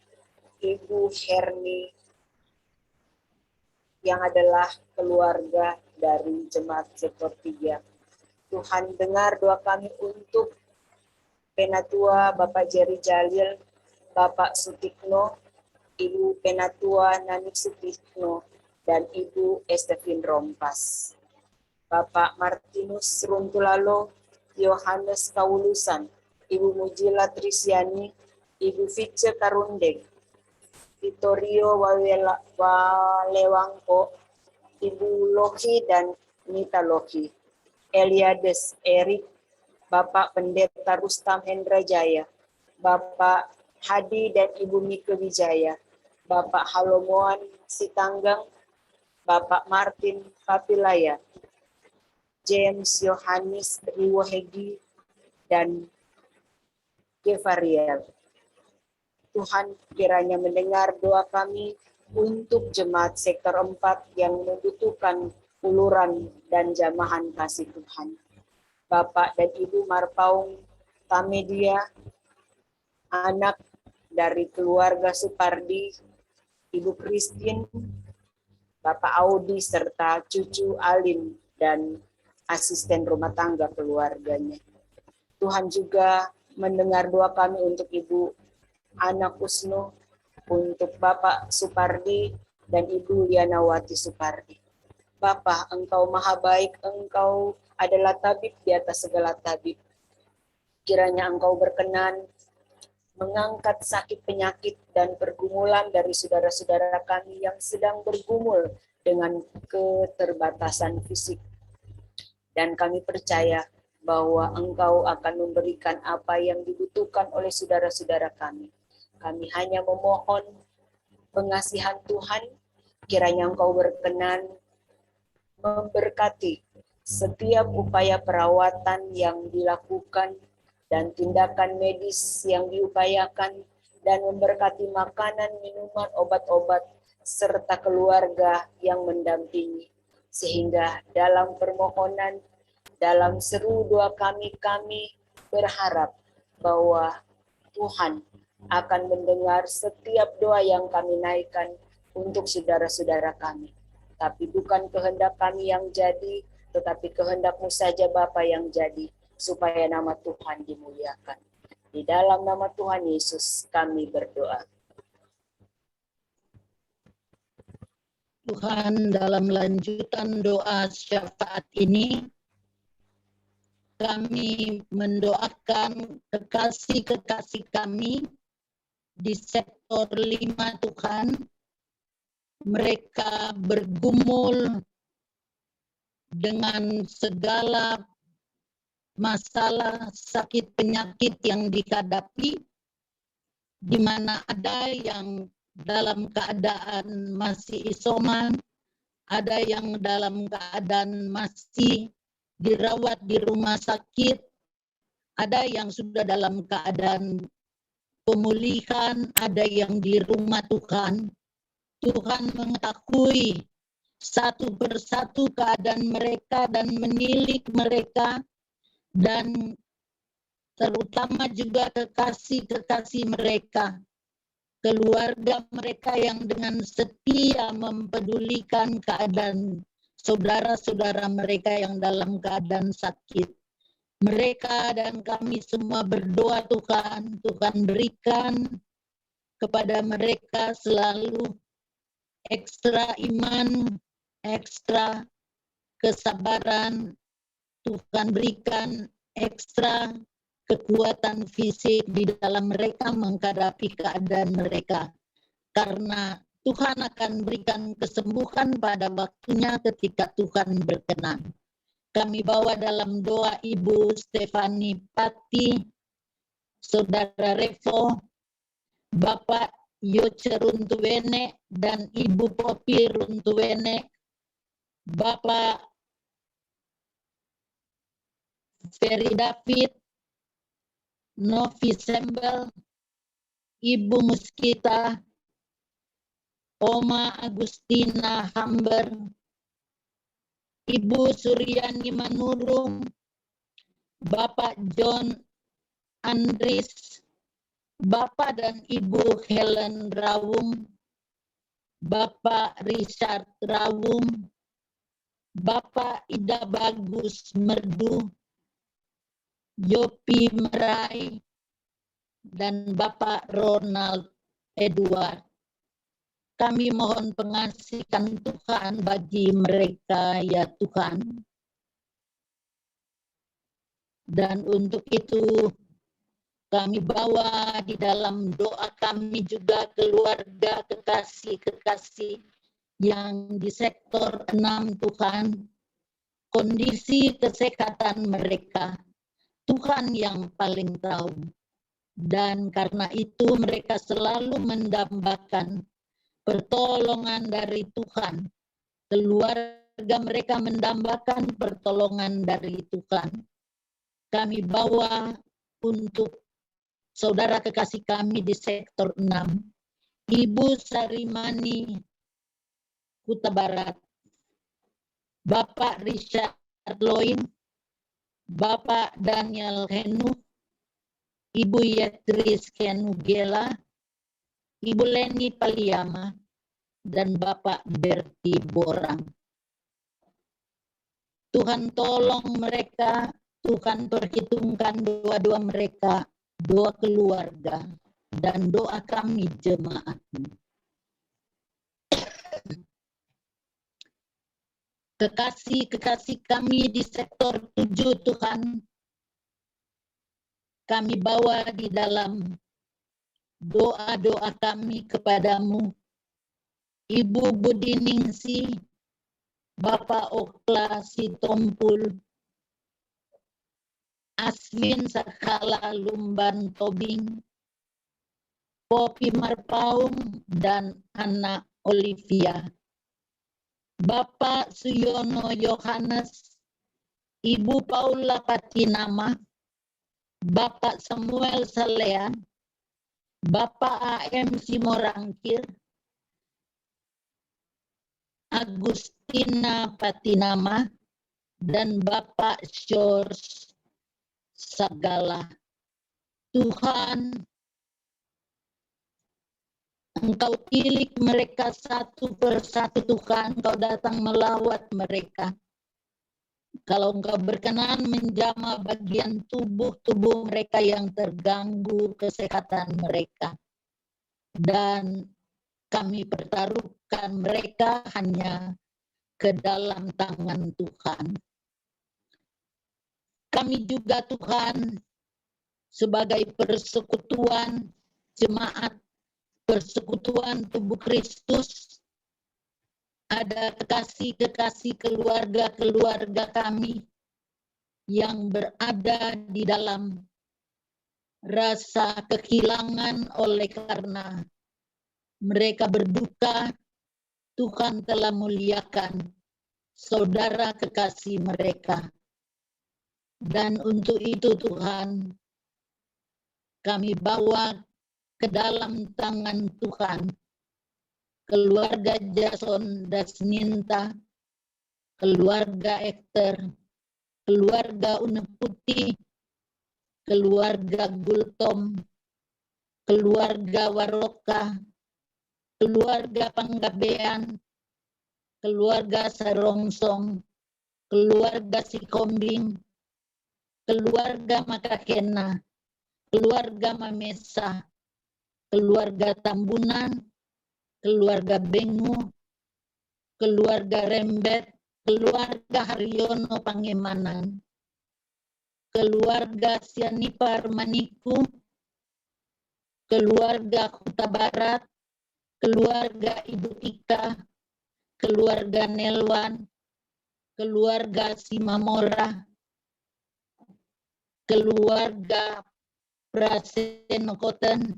Ibu Herni yang adalah keluarga dari jemaat sektor 3. Tuhan dengar doa kami untuk Penatua Bapak Jerry Jalil, Bapak Sutikno, Ibu Penatua Nanik Sutikno, dan Ibu Estefin Rompas. Bapak Martinus Runtulalo, Yohanes Kaulusan, Ibu Mujila Trisyani, Ibu Fice Karundeng, Vittorio Walewangko, Ibu Loki dan Nita Loki, Eliades Erik, Bapak Pendeta Rustam Hendra Jaya, Bapak Hadi dan Ibu Mika Wijaya, Bapak Halomoan Sitanggang, Bapak Martin Papilaya, James Yohanes Riwohegi, dan Gevariel. Tuhan kiranya mendengar doa kami untuk jemaat sektor 4 yang membutuhkan uluran dan jamahan kasih Tuhan. Bapak dan Ibu Marpaung Tamedia, anak dari keluarga Supardi, Ibu Christine, Bapak Audi, serta cucu Alim dan asisten rumah tangga keluarganya. Tuhan juga mendengar doa kami untuk Ibu Ana Kusno, untuk Bapak Supardi dan Ibu Lianawati Supardi. Bapa, Engkau maha baik, Engkau adalah tabib di atas segala tabib. Kiranya Engkau berkenan mengangkat sakit penyakit dan pergumulan dari saudara-saudara kami yang sedang bergumul dengan keterbatasan fisik. Dan kami percaya bahwa Engkau akan memberikan apa yang dibutuhkan oleh saudara-saudara kami. Kami hanya memohon pengasihan Tuhan, kiranya Engkau berkenan memberkati setiap upaya perawatan yang dilakukan dan tindakan medis yang diupayakan, dan memberkati makanan, minuman, obat-obat, serta keluarga yang mendampingi. Sehingga dalam permohonan, dalam seru doa kami berharap bahwa Tuhan akan mendengar setiap doa yang kami naikkan untuk saudara-saudara kami. Tapi bukan kehendak kami yang jadi, tetapi kehendak-Mu saja Bapa yang jadi, supaya nama Tuhan dimuliakan. Di dalam nama Tuhan Yesus kami berdoa. Tuhan, dalam lanjutan doa syafaat ini, kami mendoakan kekasih-kekasih kami di sektor 5, Tuhan. Mereka bergumul dengan segala masalah sakit penyakit yang dihadapi, di mana ada yang dalam keadaan masih isoman, ada yang dalam keadaan masih dirawat di rumah sakit, ada yang sudah dalam keadaan pemulihan, ada yang di rumah Tuhan. Tuhan mengetahui satu persatu keadaan mereka dan menilik mereka, dan terutama juga kekasih-kekasih mereka, keluarga mereka yang dengan setia mempedulikan keadaan saudara-saudara mereka yang dalam keadaan sakit. Mereka dan kami semua berdoa Tuhan, Tuhan berikan kepada mereka selalu ekstra iman, ekstra kesabaran. Tuhan berikan ekstra kekuatan fisik di dalam mereka menghadapi keadaan mereka. Karena Tuhan akan berikan kesembuhan pada waktunya ketika Tuhan berkenan. Kami bawa dalam doa Ibu Stefani Pati, Saudara Revo, Bapak Yoce Runtuwene, dan Ibu Popi Runtuwene, Bapak Ferry David, Novi Sembel, Ibu Muskita, Oma Agustina Hamber, Ibu Suryani Manurung, Bapak John Andris, Bapak dan Ibu Helen Rawung, Bapak Richard Rawung, Bapak Ida Bagus Merdu, Yopi Merai, dan Bapak Ronald Edward. Kami mohon pengasihan Tuhan bagi mereka ya Tuhan. Dan untuk itu kami bawa di dalam doa kami juga keluarga kekasih-kekasih yang di sektor 6 Tuhan. Kondisi kesehatan mereka Tuhan yang paling tahu. Dan karena itu mereka selalu mendambakan pertolongan dari Tuhan. Keluarga mereka mendambakan pertolongan dari Tuhan. Kami bawa untuk saudara kekasih kami di sektor 6. Ibu Sarimani Kuta Barat, Bapak Richard Loin, Bapak Daniel Henu, Ibu Yetris Kenugela, Ibu Leni Paliama, dan Bapak Berti Borang. Tuhan tolong mereka, Tuhan perhitungkan doa-doa mereka, doa keluarga, dan doa kami jemaat-Mu. Kekasih-kekasih kami di sektor 7 Tuhan, kami bawa di dalam doa-doa kami kepadamu. Ibu Budi Ningsi, Bapak Okla Sitompul, Asmin Sakala Lumban Tobing, Popi Marpaung, dan Ana Olivia. Bapak Suyono Yohanes, Ibu Paula Patinama, Bapak Samuel Salean, Bapak AM Simorangkir, Agustina Patinama, dan Bapak George Sagala. Tuhan, Engkau tilik mereka satu persatu Tuhan, Engkau datang melawat mereka. Kalau Engkau berkenan menjamah bagian tubuh mereka yang terganggu kesehatan mereka. Dan kami pertaruhkan mereka hanya ke dalam tangan Tuhan. Kami juga Tuhan sebagai persekutuan jemaat, persekutuan tubuh Kristus, ada kekasih-kekasih keluarga-keluarga kami yang berada di dalam rasa kehilangan oleh karena mereka berduka. Tuhan telah muliakan saudara kekasih mereka. Dan untuk itu Tuhan, kami bawa ke dalam tangan Tuhan keluarga Jason Dasninta, keluarga Ekter, keluarga Une Putih, keluarga Gultom, keluarga Waroka, keluarga Panggabean, keluarga Sarongsong, keluarga Sikombing, keluarga Makakena, keluarga Mamesa, keluarga Tambunan, keluarga Bengu, keluarga Rembet, keluarga Haryono Pangemanan, keluarga Sianipar Maniku, keluarga Kuta Barat, keluarga Ibu Tika, keluarga Nelwan, keluarga Simamora, keluarga Prasenokoten,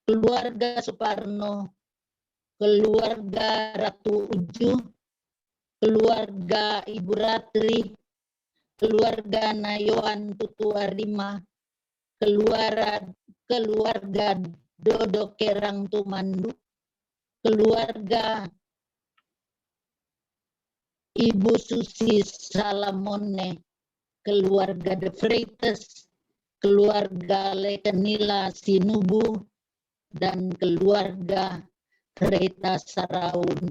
keluarga Suparno, keluarga Ratu Uju, keluarga Ibu Ratri, keluarga Nayoan Tutuarima, keluarga Dodo Kerang Tumandu, keluarga Ibu Susi Salamone, keluarga De Freites, keluarga Lekenila Sinubu, dan keluarga Reta Saraun.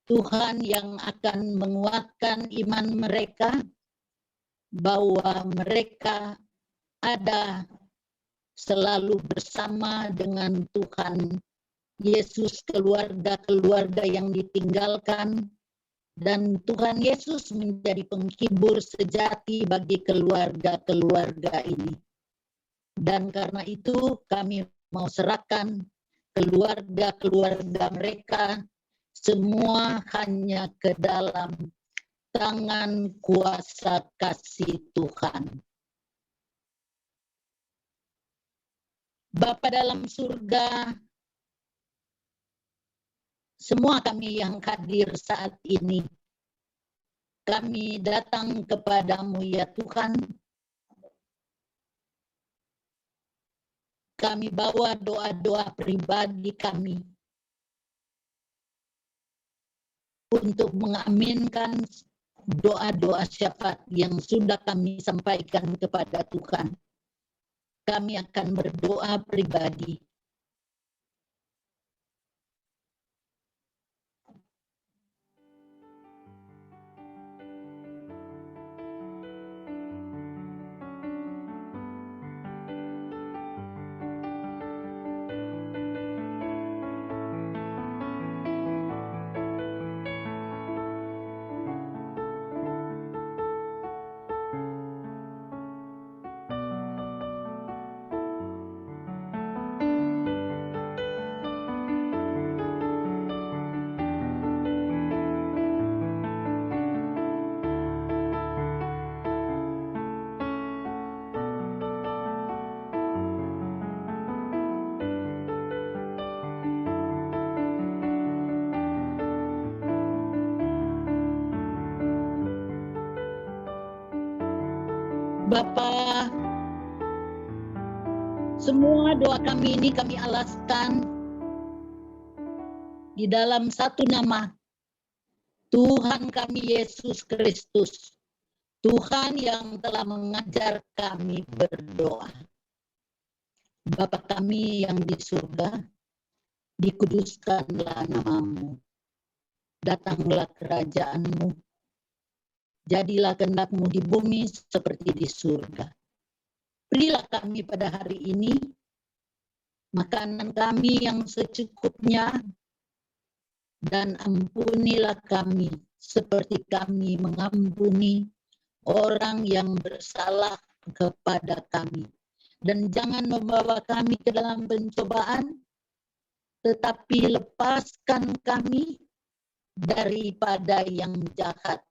Tuhan yang akan menguatkan iman mereka bahwa mereka ada selalu bersama dengan Tuhan Yesus, keluarga-keluarga yang ditinggalkan, dan Tuhan Yesus menjadi penghibur sejati bagi keluarga-keluarga ini. Dan karena itu kami mau serahkan keluarga-keluarga mereka semua hanya ke dalam tangan kuasa kasih Tuhan. Bapa dalam surga, semua kami yang hadir saat ini, kami datang kepadamu ya Tuhan. Kami bawa doa-doa pribadi kami untuk mengaminkan doa-doa syafaat yang sudah kami sampaikan kepada Tuhan. Kami akan berdoa pribadi. Bapa, semua doa kami ini kami alaskan di dalam satu nama, Tuhan kami Yesus Kristus. Tuhan yang telah mengajar kami berdoa. Bapa kami yang di surga, dikuduskanlah namamu. Datanglah kerajaanmu. Jadilah kehendak-Mu di bumi seperti di surga. Berilah kami pada hari ini makanan kami yang secukupnya, dan ampunilah kami seperti kami mengampuni orang yang bersalah kepada kami. Dan jangan membawa kami ke dalam pencobaan, tetapi lepaskan kami daripada yang jahat.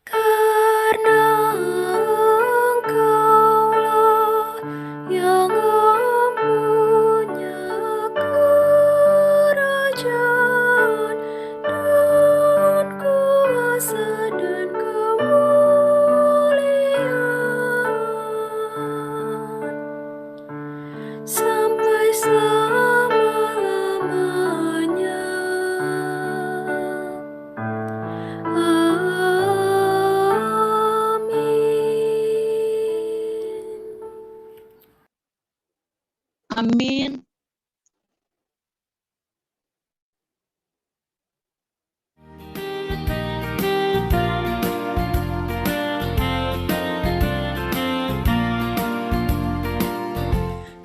Karena Engkaulah yang mempunyai kerajaan dan kuasa dan kemuliaan sampai selama-lamanya. Amin.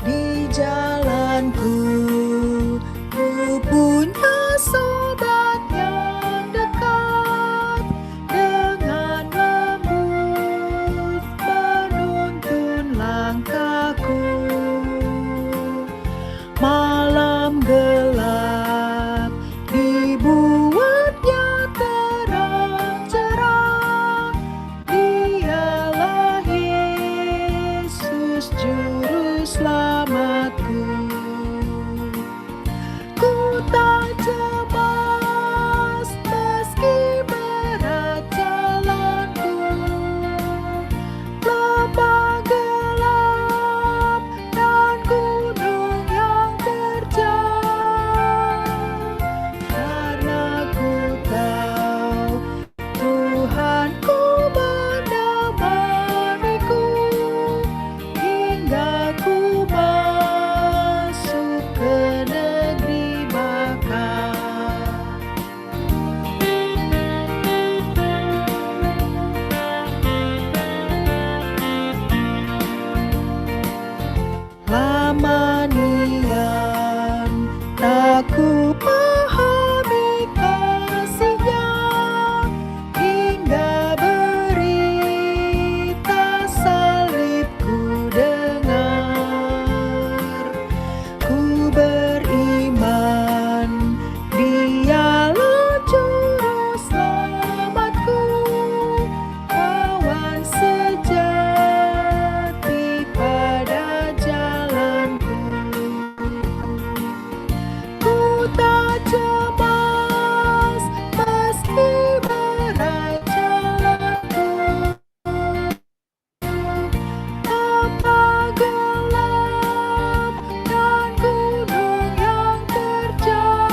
Di jalanku, ku punya sobat yang dekat, dengan lembut menuntun langkahku. Malam gelap dibuatnya terang cerah. Dialah Yesus juru selamatku. Ku tak cemas meski berat jalanku, lembah gelap dan gunung yang terjal, karena ku tahu Tuhanku menemaniku hingga ku masuk ke negeri Makkah. Lama nian tak ku pahami kasihnya, hingga berita salib ku dengar. Ku beriman Dialah juru selamatku, kawan sejati pada jalanku. Ku tak cemas meski berat jalanku, lembah gelap dan gunung yang terjal,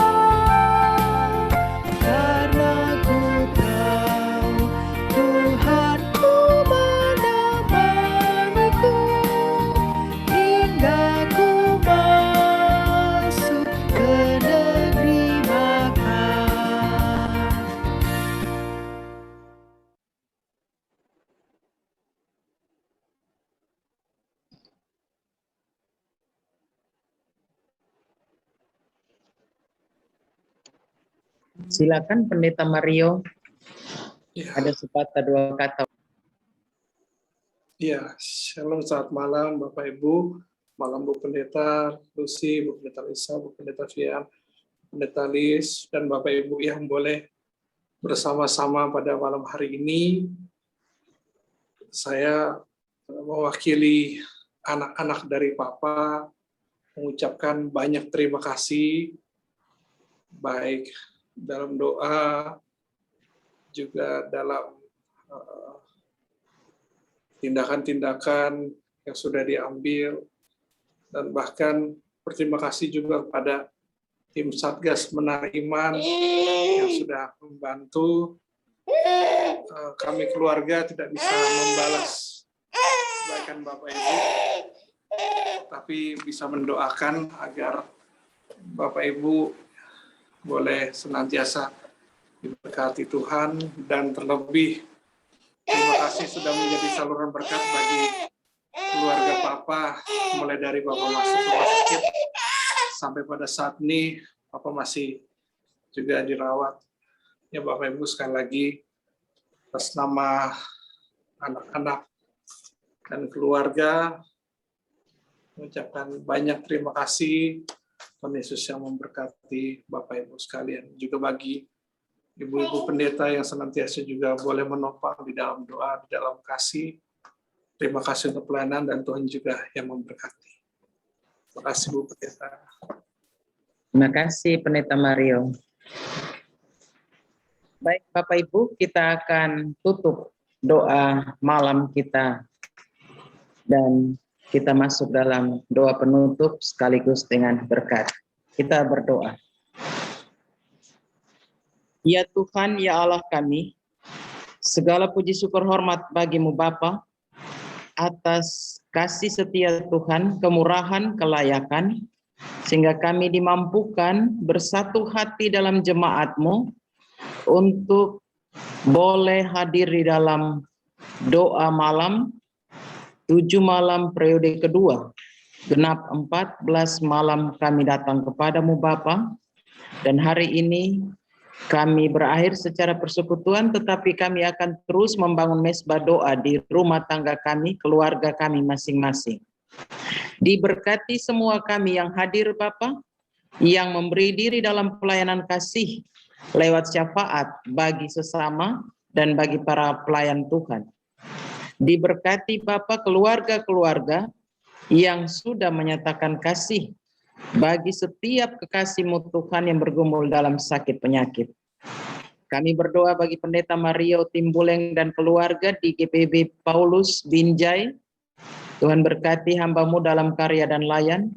karena ku tahu Tuhanku menemaniku hingga ku masuk ke negeri Makkah. Silakan Pendeta Mario, Ya, ada sepatah dua kata. ya, shalom, selamat malam Bapak Ibu, malam Bu Pendeta Lucy, Bu Pendeta Lisa, Bu Pendeta Fian, Pendeta Lis, dan Bapak Ibu yang boleh bersama-sama pada malam hari ini. Saya mewakili anak-anak dari Papa mengucapkan banyak terima kasih, baik dalam doa, juga dalam tindakan-tindakan yang sudah diambil, dan bahkan berterima kasih juga kepada tim Satgas Menara Iman yang sudah membantu. Kami keluarga tidak bisa membalas kebaikan Bapak Ibu, tapi bisa mendoakan agar Bapak Ibu boleh senantiasa diberkati Tuhan, dan terlebih terima kasih sudah menjadi saluran berkat bagi keluarga Papa, mulai dari Bapak masuk rumah sakit sampai pada saat ini Papa masih juga dirawat. Ya Bapak Ibu, sekali lagi atas nama anak-anak dan keluarga mengucapkan banyak terima kasih. Tuhan Yesus yang memberkati Bapak Ibu sekalian. Juga bagi ibu-ibu pendeta yang senantiasa juga boleh menopang di dalam doa, di dalam kasih. Terima kasih untuk pelayanan, dan Tuhan juga yang memberkati. Terima kasih Bu Pendeta. Terima kasih Pendeta Mario. Baik Bapak Ibu, kita akan tutup doa malam kita dan kita masuk dalam doa penutup sekaligus dengan berkat. Kita berdoa. Ya Tuhan, ya Allah kami, segala puji syukur hormat bagimu Bapa, atas kasih setia Tuhan, kemurahan, kelayakan, sehingga kami dimampukan bersatu hati dalam jemaat-Mu untuk boleh hadir di dalam doa malam, 7 malam periode kedua, genap 14 malam kami datang kepadamu Bapa, dan hari ini kami berakhir secara persekutuan, tetapi kami akan terus membangun mesbah doa di rumah tangga kami, keluarga kami masing-masing. Diberkati semua kami yang hadir Bapa, yang memberi diri dalam pelayanan kasih, lewat syafaat bagi sesama dan bagi para pelayan Tuhan. Diberkati Bapa keluarga-keluarga yang sudah menyatakan kasih bagi setiap kekasih-Mu Tuhan yang bergumul dalam sakit penyakit. Kami berdoa bagi Pendeta Mario Timbuleng dan keluarga di GPB Paulus Binjai. Tuhan berkati hamba-Mu dalam karya dan layan.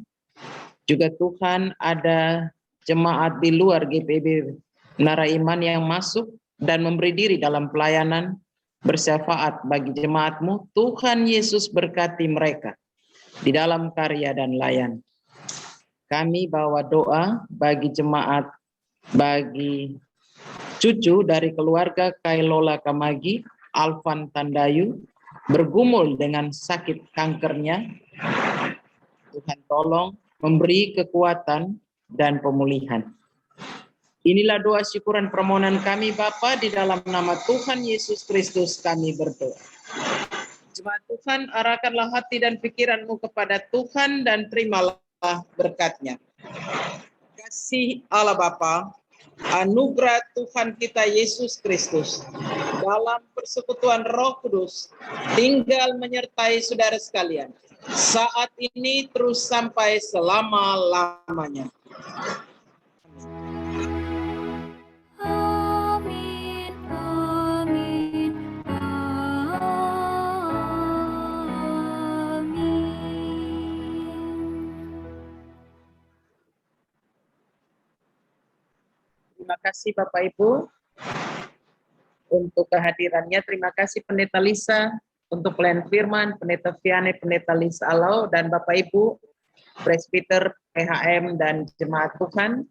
Juga Tuhan ada jemaat di luar GPB Menara Iman yang masuk dan memberi diri dalam pelayanan bersyafaat bagi jemaat-Mu. Tuhan Yesus berkati mereka di dalam karya dan layan. Kami bawa doa bagi jemaat, bagi cucu dari keluarga Kailola Kamagi, Alvan Tandayu, bergumul dengan sakit kankernya. Tuhan tolong memberi kekuatan dan pemulihan. Inilah doa syukuran permohonan kami Bapa, di dalam nama Tuhan Yesus Kristus kami berdoa. Jemaat Tuhan, arahkanlah hati dan pikiranmu kepada Tuhan dan terimalah berkat-Nya. Kasih Allah Bapa, anugerah Tuhan kita Yesus Kristus, dalam persekutuan Roh Kudus, tinggal menyertai saudara sekalian, saat ini terus sampai selama-lamanya. Amin, amin, amin. Terima kasih Bapak Ibu untuk kehadirannya. Terima kasih Pendeta Lisa untuk pelayan firman, Pendeta Viane, Pendeta Lisa Alau, dan Bapak Ibu Presbiter, PHM, dan Jemaat Tuhan.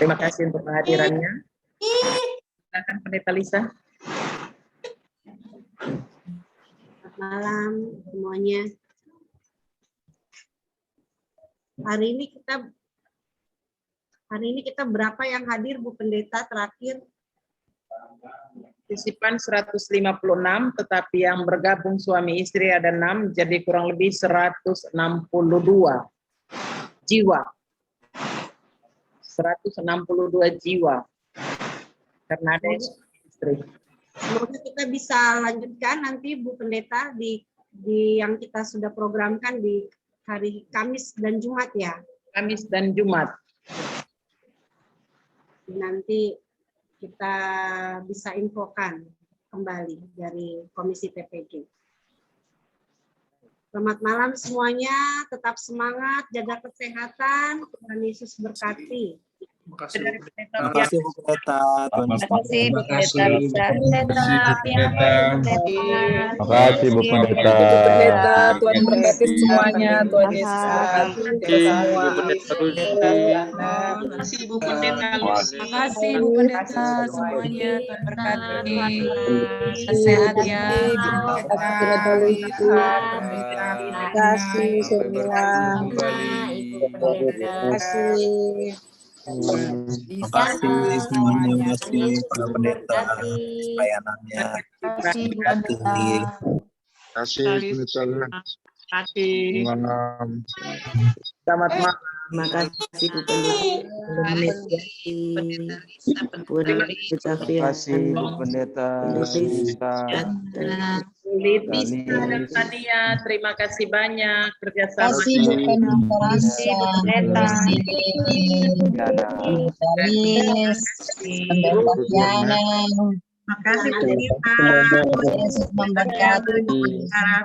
Terima kasih untuk kehadirannya. Silakan Pendeta Lisa. Selamat malam semuanya. Hari ini kita berapa yang hadir Bu Pendeta terakhir? Partisipan 156, tetapi yang bergabung suami istri ada 6, jadi kurang lebih 162 jiwa. 162 jiwa. Karena ada istri. Semoga kita bisa lanjutkan nanti Bu Pendeta di yang kita sudah programkan di hari Kamis dan Jumat ya. Kamis dan Jumat. Nanti kita bisa infokan kembali dari Komisi TPG. Selamat malam semuanya, tetap semangat, jaga kesehatan, Tuhan Yesus berkati. Terima kasih. Terima kasih Bu Pendeta. Tuhan Yesus Terima kasih Bu Pendeta Lisa. Terima kasih Bu Pendeta. Bu Pendeta, Tuhan berkati semuanya, Tuhan Yesus berkati kita semua. Terima kasih Bu Pendeta. Terima kasih Bu Pendeta semuanya. Tuhan berkati. Sehat ya. Terima kasih semua. Terima kasih. Terima kasih semuanya. Terima kasih Pak Pendeta atas pelayanannya. Terima kasih Bu Pendeta. Kasih Selamat malam. Terima kasih Bu Pendeta. Terima kasih Bu Pendeta. Lisa dan Tania, terima kasih banyak kerjasama. Kasih Bu Pendeta Lisa. Danis, Pendeta Diana. Makasih Yesus memberkati.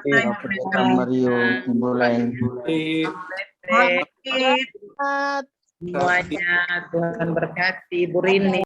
Pendeta Mario Timboleng. Semuanya Tuhan berkati. Bu Rini.